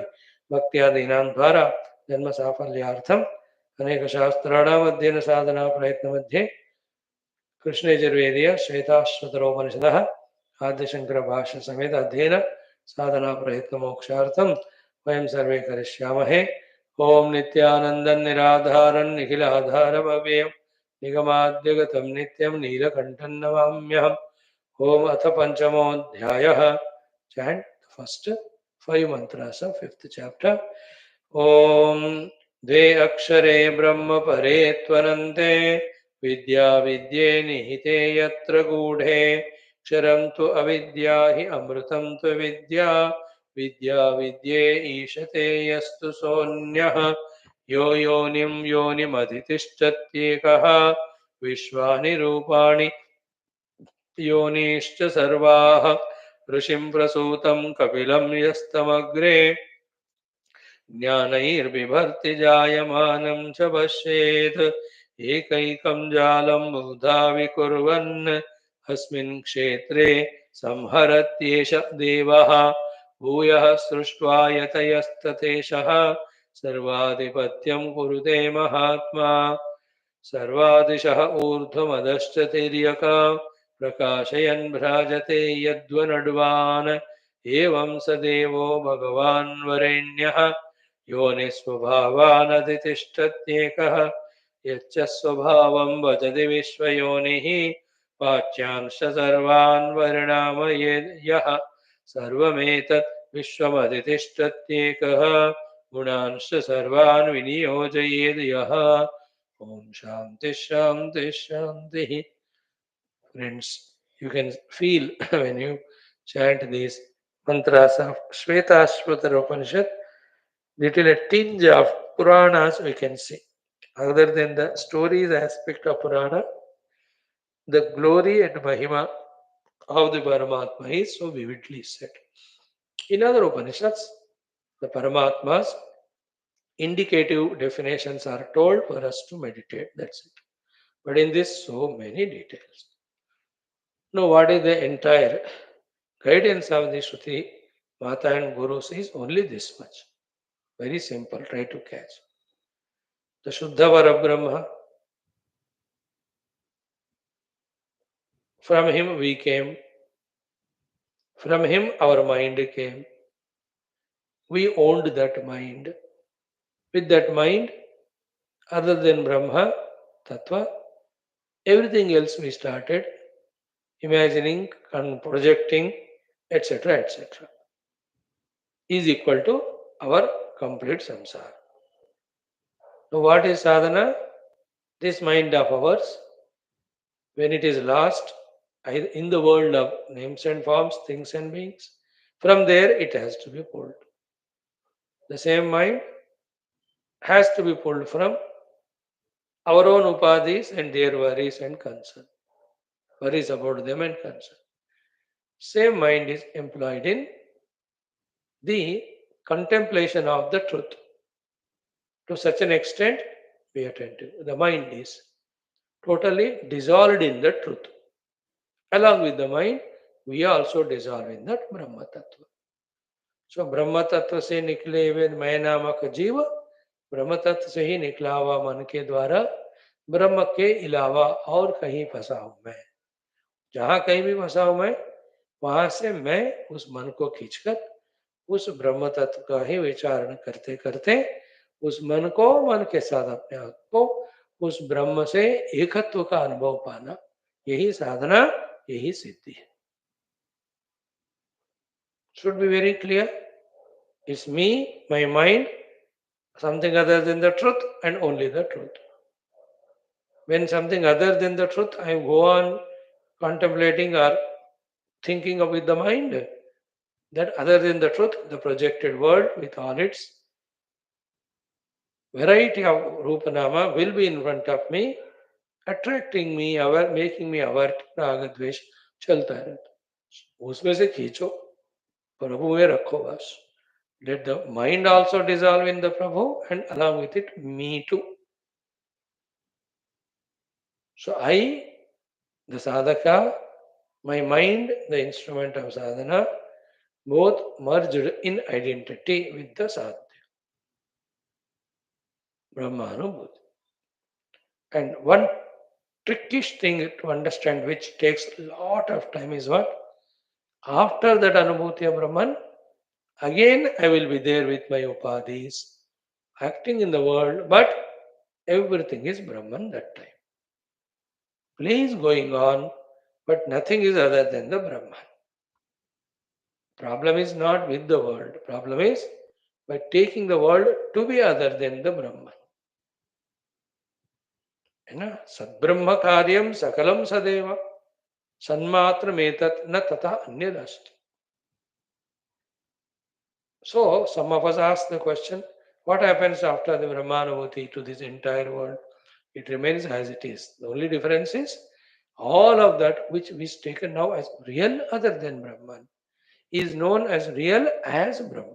Speaker 2: भक्त्यादीनां द्वारा जन्मसाफल्यार्थम् अनेकशास्त्राणाम् अध्ययनसाधनाप्रयत्नमध्ये कृष्णयजुर्वेदीय श्वेताश्वतरोपनिषदः आद्यशङ्करभाष्यसमेत अध्ययन साधनाप्रयत्नमोक्षार्थं वयं सर्वे करिष्यामहे। ॐ नित्यानन्दं निराधारं निखिलाधारमव्ययं निगमाद्यगतं नित्यं नीलकण्ठं नमाम्यहम्। ॐ अथ पञ्चमोऽध्यायः। Chant the first five mantras of fifth chapter. ॐ द्वे अक्षरे ब्रह्म परे त्वनन्ते विद्या विद्ये निहिते यत्र गूढे क्षरं तु अविद्या हि अमृतं तु विद्या विद्या विद्ये ईशते यस्तु सोऽन्यः यो योनिं योनिमधितिष्ठत्येकः विश्वानि रूपाणि योनिश्च सर्वाः ऋषिं प्रसूतं कपिलं यस्तमग्रे ज्ञानैर्बिभर्ति जायमानं च पश्येत् एकैकं जालं बहुधा विकुर्वन् अस्मिन् क्षेत्रे संहरत्येष देवः भूयः सृष्ट्वा यतयस्तथेशः सर्वाधिपत्यं कुरुते महात्मा सर्वादिशः ऊर्ध्वमधश्च तिर्यक प्रकाशयन् भ्राजते यद्वनड्वान् एवं स देवो भगवान् वरेण्यः योनिस्वभावानधितिष्ठत्येकः यच्च स्वभावं भजति विश्वयोनिः वाच्यांश्च सर्वान् वर्णामये यः सर्वमेतत् विश्वमधितिष्ठत्येकः गुणांश्च सर्वान् विनियोजयेद् यः। ॐ शान्ति शान्ति शान्तिः. Friends, you can feel when you chant these mantras of Shwethashwathara Upanishad, Little a tinge of Puranas we can see. Other than the stories aspect of Purana, the glory and Mahima of the Paramatma is so vividly said. In other Upanishads, the Paramatma's indicative definitions are told for us to meditate. That's it. But in this, so many details. Now, what is the entire guidance of the Shruti, Mata and Gurus is only this much. Very simple. Try to catch. The Shuddha Parabrahma, from him we came, from him our mind came. We owned that mind. With that mind, other than Brahma, Tattva, everything else we started imagining and projecting, etc., etc., is equal to our complete samsara. Now, what is sadhana? This mind of ours, when it is lost in the world of names and forms, things and beings, from there it has to be pulled. The same mind has to be pulled from our own upadhis and their worries and concern. Worries about them and concern. Same mind is employed in the contemplation of the truth. To such an extent, be attentive. The mind is totally dissolved in the truth. Along with the mind, we also dissolve in that Brahma Tattva. So ब्रह्म तत्व से निकले हुए मैं नामक जीव ब्रह्म तत्व से ही निकला हुआ मन के द्वारा ब्रह्म के अलावा और कहीं फंसा हूं मैं. जहां कहीं भी फंसा हूं मैं, वहां से मैं उस मन को खींचकर उस ब्रह्म तत्व का ही विचारण करते करते उस मन को मन के साथ अपने आप को उस ब्रह्म से एकत्व का अनुभव पाना, यही साधना, यही सिद्धि है. Should be very clear. It's me, my mind, something other than the truth, and only the truth. When something other than the truth, I go on contemplating or thinking of with the mind, that other than the truth, the projected world with all its variety of Rupanama will be in front of me, attracting me, aware, making me aware, राग द्वेष चलता रहता. उसमें से खींचो, प्रभु में रखो बस. Let the mind also dissolve in the Prabhu and along with it me too. So I, the sadhaka, my mind, the instrument of sadhana, both merged in identity with the sadhya, Brahmanubhuti. And one trickish thing to understand which takes a lot of time is what? After that Anubhuti of Brahman, again I will be there with my upadhis, acting in the world, but everything is Brahman that time. Play is going on, but nothing is other than the Brahman. Problem is not with the world. Problem is by taking the world to be other than the Brahman. है ना? सद्ब्रह्म कार्यम सकलम सदैव सन्मात्र मेतत् न तथा अन्यदस्ति. So some of us ask the question, what happens after the Brahmanubhuti to this entire world? It remains as it is. The only difference is all of that which is taken now as real other than Brahman is known as real as Brahman.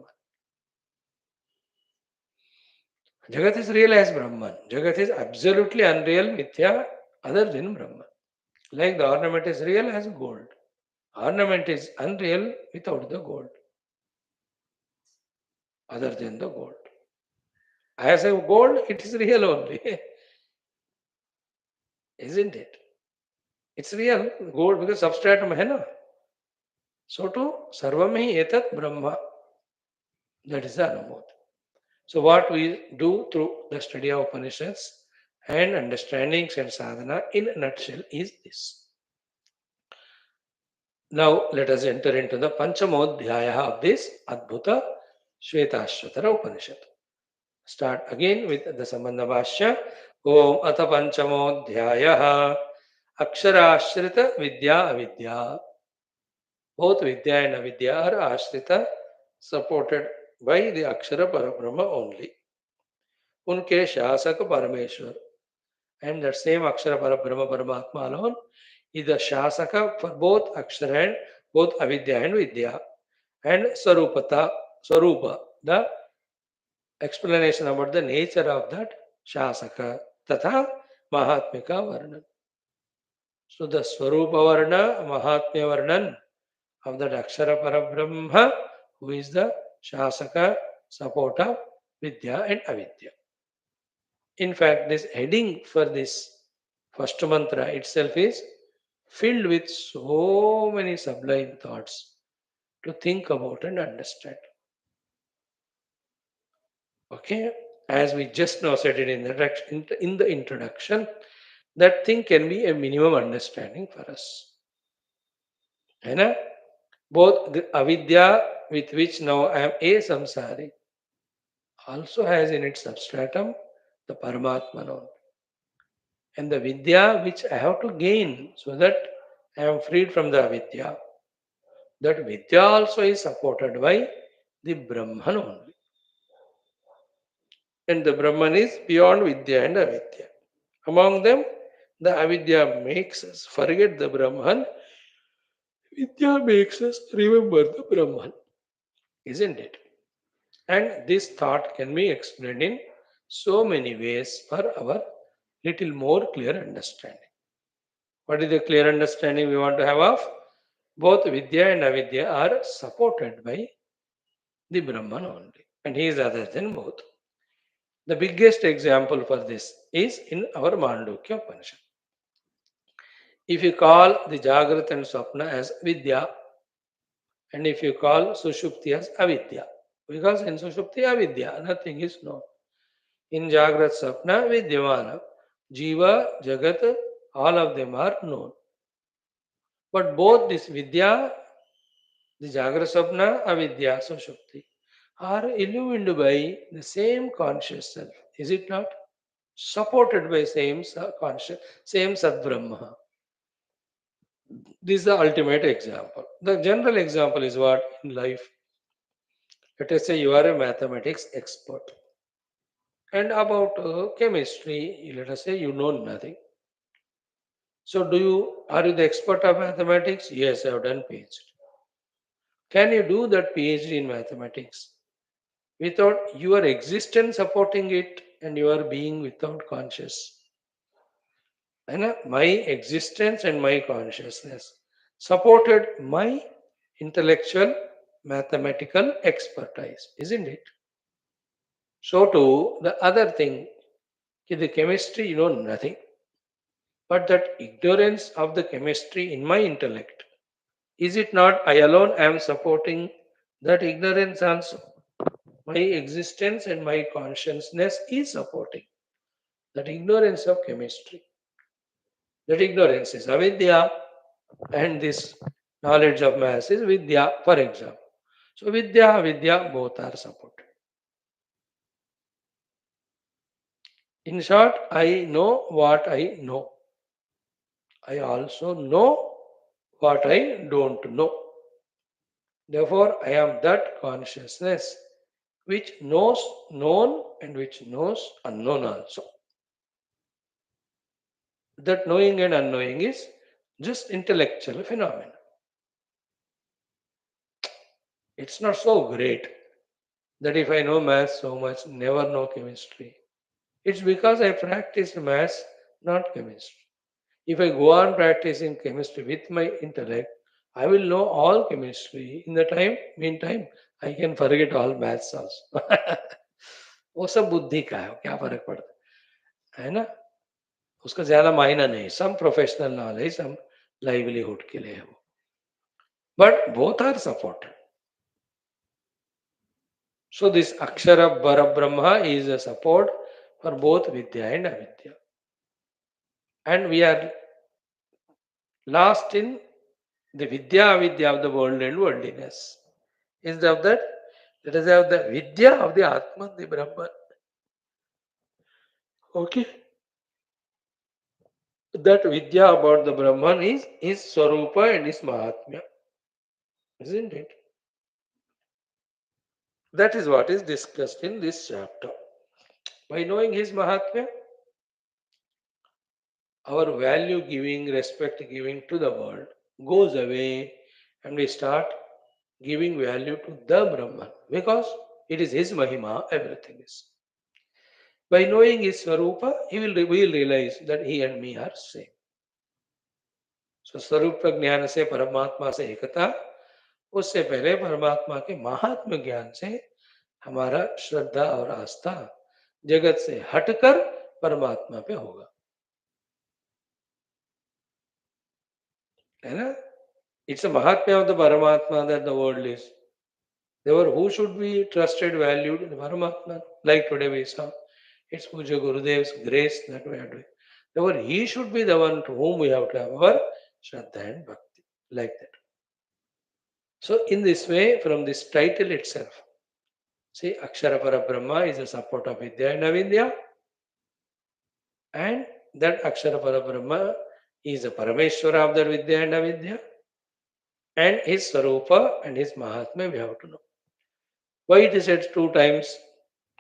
Speaker 2: Jagat is real as Brahman. Jagat is absolutely unreal, mithya, other than Brahman. Like the ornament is real as gold. Ornament is unreal without the gold, other than the gold. As a gold, it is real only, isn't it? It's real gold because substratum hai na. So too, sarvam hi etat Brahma. That is the anubhuti. So what we do through the study of Upanishads and understandings and sadhana in a nutshell is this. Now let us enter into the Panchamodhyaya of this Adbhuta Shwethashwathara Upanishad. Start again with the Sambandha Bhashya. Om Atha Panchamodhyaya Aksharashrita Vidya Avidya. Both Vidya and Avidya are Ashrita, supported by the Akshara Parabrahma only. Unke Shasaka Parameshwar. And that same Akshara Parabrahma Paramatma alone is the Shasaka for both Akshara and both Avidya and Vidya. And Swarupa, the explanation about the nature of that Shasaka, Tatha Mahatmika Varnan. So the Swarupa Varna, Mahatmya Varnan of that Akshara Parabrahma, who is the Shasaka, support of Vidya and Avidya. In fact, this heading for this first mantra itself is filled with so many sublime thoughts to think about and understand. Okay, as we just now said it in the introduction, that thing can be a minimum understanding for us. है ना? Both the avidya with which now I am a samsari also has in its substratum the Paramatma known. And the vidya which I have to gain so that I am freed from the avidya. That vidya also is supported by the Brahman only. And the Brahman is beyond vidya and avidya. Among them, the avidya makes us forget the Brahman, vidya makes us remember the Brahman, isn't it? And this thought can be explained in so many ways for our little more clear understanding. What is the clear understanding we want to have of? Both Vidya and Avidya are supported by the Brahman only, and he is other than both. The biggest example for this is in our Mandukya Upanishad. If you call the Jagrat and Swapna as Vidya, and if you call Sushupti as Avidya, because in Sushupti Avidya, nothing is known. In Jagrat Sapna, Vidyamana, Jiva, Jagat, all of them are known. But both this Vidya, the Jagra Sapna, Avidya, Sushupti, are illumined by the same conscious self. Is it not? Supported by same conscious, same Sadbrahma. This is the ultimate example. The general example is what in life? Let us say you are a mathematics expert. And about chemistry, let us say you know nothing. So, are you the expert of mathematics? Yes, I have done PhD. Can you do that PhD in mathematics without your existence supporting it and your being without conscious? And my existence and my consciousness supported my intellectual mathematical expertise, isn't it? So too, the other thing, the chemistry, you know nothing, but that ignorance of the chemistry in my intellect. Is it not I alone am supporting that ignorance also? My existence and my consciousness is supporting that ignorance of chemistry. That ignorance is avidya, and this knowledge of mass is vidya, for example. So vidya, avidya, both are supported. In short, I know what I know. I also know what I don't know. Therefore, I am that consciousness which knows known and which knows unknown also. That knowing and unknowing is just intellectual phenomenon. It's not so great that if I know maths so much, never know chemistry. It's because I practiced maths, not chemistry. If I go on practicing chemistry with my intellect, I will know all chemistry. In the meantime, I can forget all maths also. वो सब बुद्धि का है, क्या फर्क पड़ता है ना? उसका ज्यादा मायना नहीं. Some professional knowledge, some livelihood के लिए है वो. But both are supported. So this Akshara Parabrahma is a support for both Vidya and Avidya. And we are lost in the Vidya Avidya of the world and worldliness. Instead of that, let us have the Vidya of the Atman, the Brahman. Okay? That Vidya about the Brahman is Swarupa and is Mahatmya. Isn't it? That is what is discussed in this chapter. By knowing his Mahatmya, our value giving, respect giving to the world goes away, and we start giving value to the Brahman because it is his Mahima, everything is. By knowing his Swarupa, we will realize that he and me are same. So स्वरूप ज्ञान से परमात्मा से एकता, उससे पहले परमात्मा के महात्म ज्ञान से हमारा श्रद्धा और आस्था जगत से हटकर परमात्मा पे होगा, है ना? It's a mahatmya of the Paramatma that the world is. Therefore, who should be trusted, valued? The Paramatma. Like today we saw, it's Puja Gurudev's grace that we are doing. Therefore, he should be the one to whom we have to have our Shraddha and Bhakti. Like that. So, in this way, from this title itself, see, Akshara Parabrahma is a support of Vidya and Avidya, and that Akshara Parabrahma is a Parameshwara of the Vidya and Avidya, and his Sarupa and his Mahatma we have to know. Why it is said two times?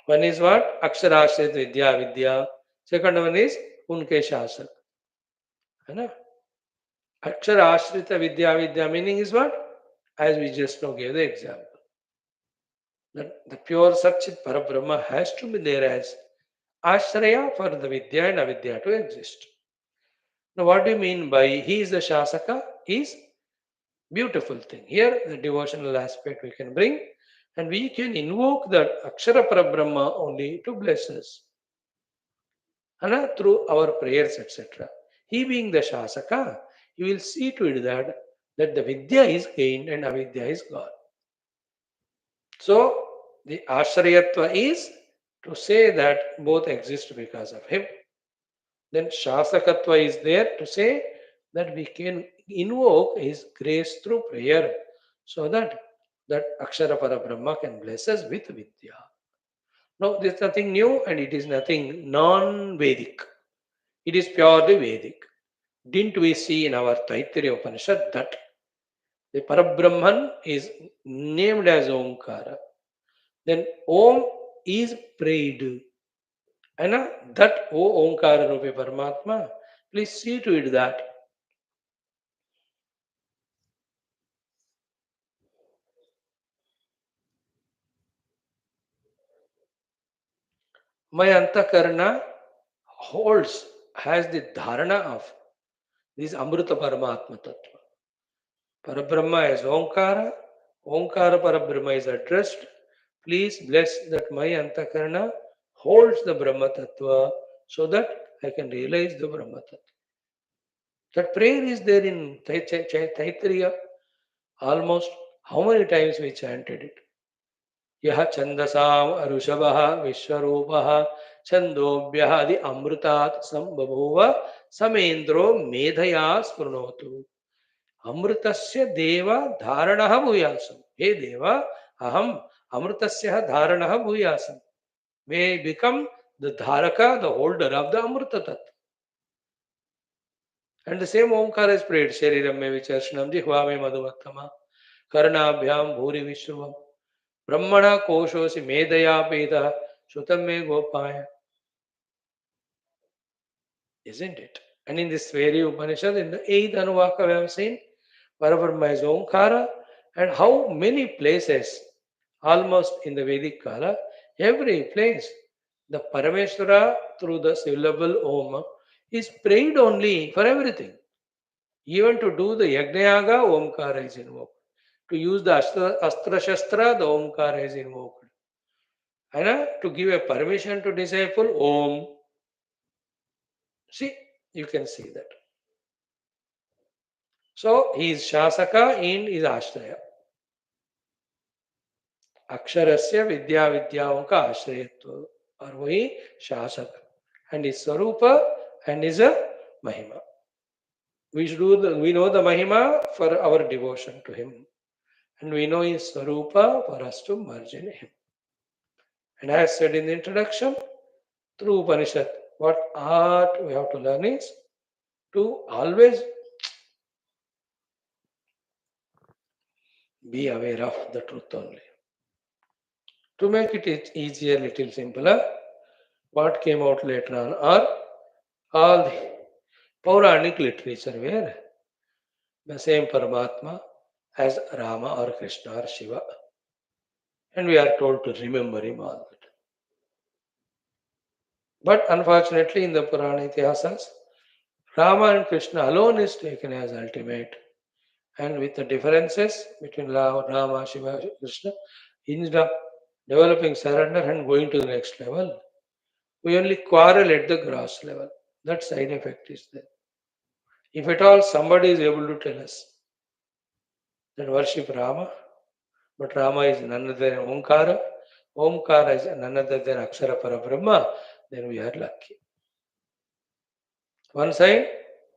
Speaker 2: One is what? Aksharashrit Vidya Vidya. Second one is Unke Shasak. है ना? Aksharashrita Vidya Vidya meaning is what? As we just now gave the example. That the pure Satchit Parabrahma has to be there as Ashraya for the Vidya and Avidya to exist. Now, what do you mean by he is the Shasaka? Is beautiful thing. Here, the devotional aspect we can bring, and we can invoke that Akshara Parabrahma only to bless us. And through our prayers, etc. He being the Shasaka, you will see to it that the Vidya is gained and Avidya is gone. So, the Ashrayatva is to say that both exist because of him. Then Shasakatva is there to say that we can invoke his grace through prayer so that Akshara Parabrahma can bless us with Vidya. Now, there's nothing new and it is nothing non-Vedic. It is purely Vedic. Didn't we see in our Taittiriya Upanishad that the Parabrahman is named as Omkara? Then Om is prayed. And that O Omkara Rupi Paramatma, please see to it that my Antakarna holds, has the dharana of this Amrita Paramatma Tattva. Parabrahma is Omkara, Omkara Parabrahma is addressed. Please bless that my Antakarna holds the Brahma Tattva so that I can realize the Brahma Tattva. That prayer is there in Taittiriya. Almost how many times we chanted it? Yaha Chandasam Arushabha Vishwarupaha Chandobhyaha Adi Amrutat Sambhabhuva Samendro Medhaya Sprunotu. Amrutasya Deva Dharanaha Bhuyasam. Hey Deva, Aham Amrutasya Dharanaha Bhuyasam. May become the Dharaka, the holder of the Amrita Tattva. And the same Omkara is prayed. Shariram me vicharshanam jihva me madhuvattama. Karnabhyam bhuri vishruvam. Brahmana koshosi medaya peta. Shrutam me gopaya. Isn't it? And in this very Upanishad, in the 8th Anuvaka, we have seen Parabrahma is Omkara, and how many places, almost in the Vedic Kala, every place, the Parameshwara through the syllable Om is prayed only for everything. Even to do the Yajnayaga, Omkara is invoked. To use the Astra Shastra, the Omkara is invoked. And to give a permission to disciple, Om. See, you can see that. So he is Shasaka and is Ashraya. Aksharasya Vidya Vidyaon ka Ashrayatva. Or wahi Shasaka. And his Sarupa and his Mahima. We know the Mahima for our devotion to him. And we know his Sarupa for us to merge in him. And as said in the introduction, through Upanishad, what art we have to learn is to always be aware of the truth only. To make it easier, little simpler, what came out later on are all the Puranic literature where the same Paramatma as Rama or Krishna or Shiva, and we are told to remember him all the time. But unfortunately, in the Purana Itihasas, Rama and Krishna alone is taken as ultimate, and with the differences between Rama, Shiva, Krishna, instead of developing surrender and going to the next level, we only quarrel at the gross level. That side effect is there. If at all somebody is able to tell us that worship Rama, but Rama is none other than Omkara, Omkara is none other than Akshara Parabrahma, then we are lucky. One side,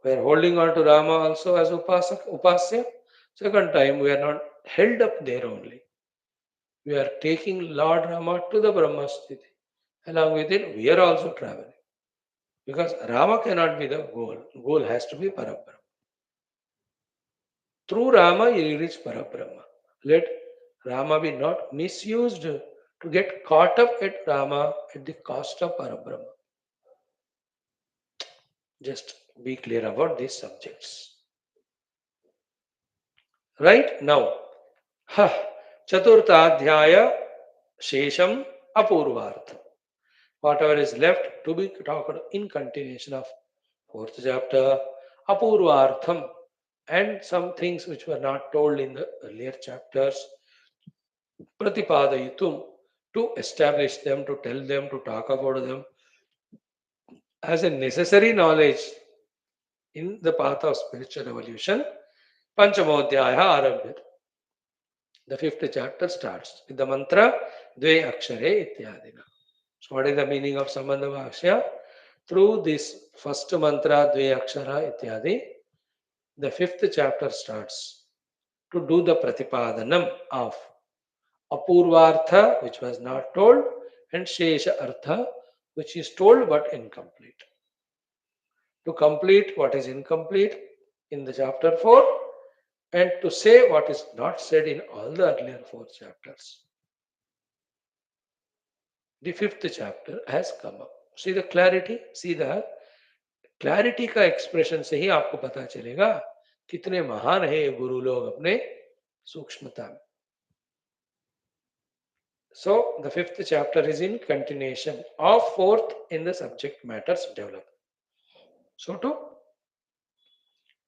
Speaker 2: we are holding on to Rama also as Upasya. Second time, we are not held up there only. We are taking Lord Rama to the Brahma Sthiti. Along with it, we are also traveling. Because Rama cannot be the goal. Goal has to be Parabrahma. Through Rama, you reach Parabrahma. Let Rama be not misused to get caught up at Rama at the cost of Parabrahma. Just be clear about these subjects. Right now, Chaturtadhyaya Shesham Apurvartha. Whatever is left to be talked in continuation of fourth chapter, Apurvartham, and some things which were not told in the earlier chapters, Pratipadayitum, to establish them, to tell them, to talk about them as a necessary knowledge in the path of spiritual evolution. Panchamodhyaya Arabhyat. The fifth chapter starts with the mantra Dve Akshare Ityadina. So, what is the meaning of Sambandha Bhashya? Through this first mantra Dve Akshara Ityadi, the fifth chapter starts to do the Pratipadanam of Apurvartha, which was not told, and Shesha Artha, which is told but incomplete. To complete what is incomplete in the chapter 4, and to say what is not said in all the earlier 4 chapters. The fifth chapter has come up. See the clarity, see the clarity का expression से ही आपको पता चलेगा कितने महान है ये गुरु लोग अपने सूक्ष्मता में. So the fifth chapter is in continuation of fourth in the subject matters developed. So to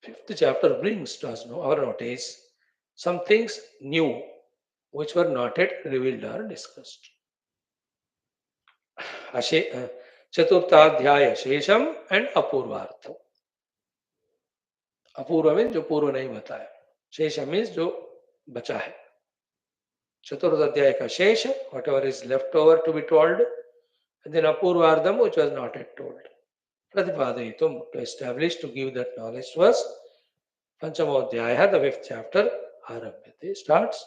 Speaker 2: fifth chapter brings to us our notice some things new which were not yet revealed or discussed. चतुर्थाध्याय शेषम and अपूर्वार्थ. अपूर्व means जो पूर्व नहीं बताया, शेष means जो बचा है. चतुर्थ अध्याय का शेष, whatever is left over to be told, and then अपूर्वार्धम which was not yet told. प्रतिपादयितुम, to establish, to give that knowledge to us. पंचमोध्याय, द फिफ्थ चैप्टर आरभ्यते, starts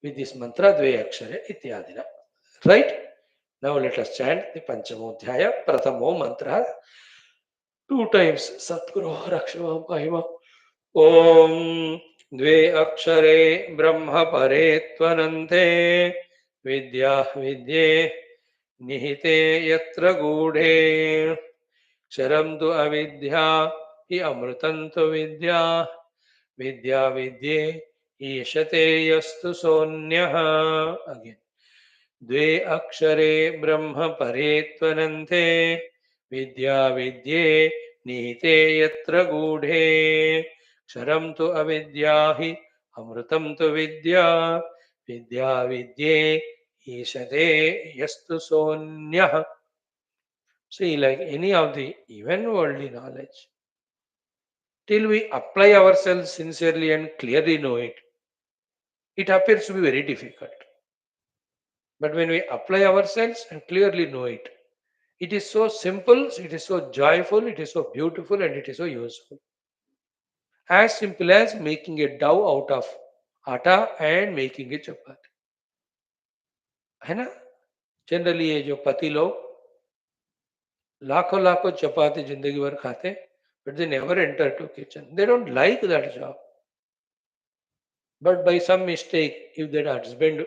Speaker 2: with this mantra Dve Akshare Ityadina. Right? Now let us chant the Panchamodhyaya Prathamo mantra 2 times. Satguru Rakshavam Pahima. Om Dve Akshare Brahma Pare Tvanante Vidya Vidye Nihite Yatra Gudhe Ksharam Tu Avidya Hi Amrutantu Vidya Vidya Vidye ईशते यस्तु सोन्यः. Again. द्वे अक्षरे ब्रह्म परे त्वनन्ते विद्या विद्ये निहिते यत्र गूढे क्षरं तु अविद्या हि अमृतं तु विद्या विद्या विद्ये ईशते यस्तु सोन्यः. See, like any of the even worldly knowledge, till we apply ourselves sincerely and clearly know it, it appears to be very difficult. But when we apply ourselves and clearly know it, it is so simple, it is so joyful, it is so beautiful, and it is so useful. As simple as making a dough out of आटा and making a chapati. है ना? Generally ये जो पति लोग लाखों लाखों चपाती जिंदगी भर खाते, but they never enter to kitchen. They don't like that job. But by some mistake, if that husband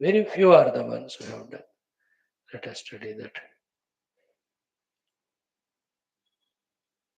Speaker 2: Very few are the ones who have done. Let us study that.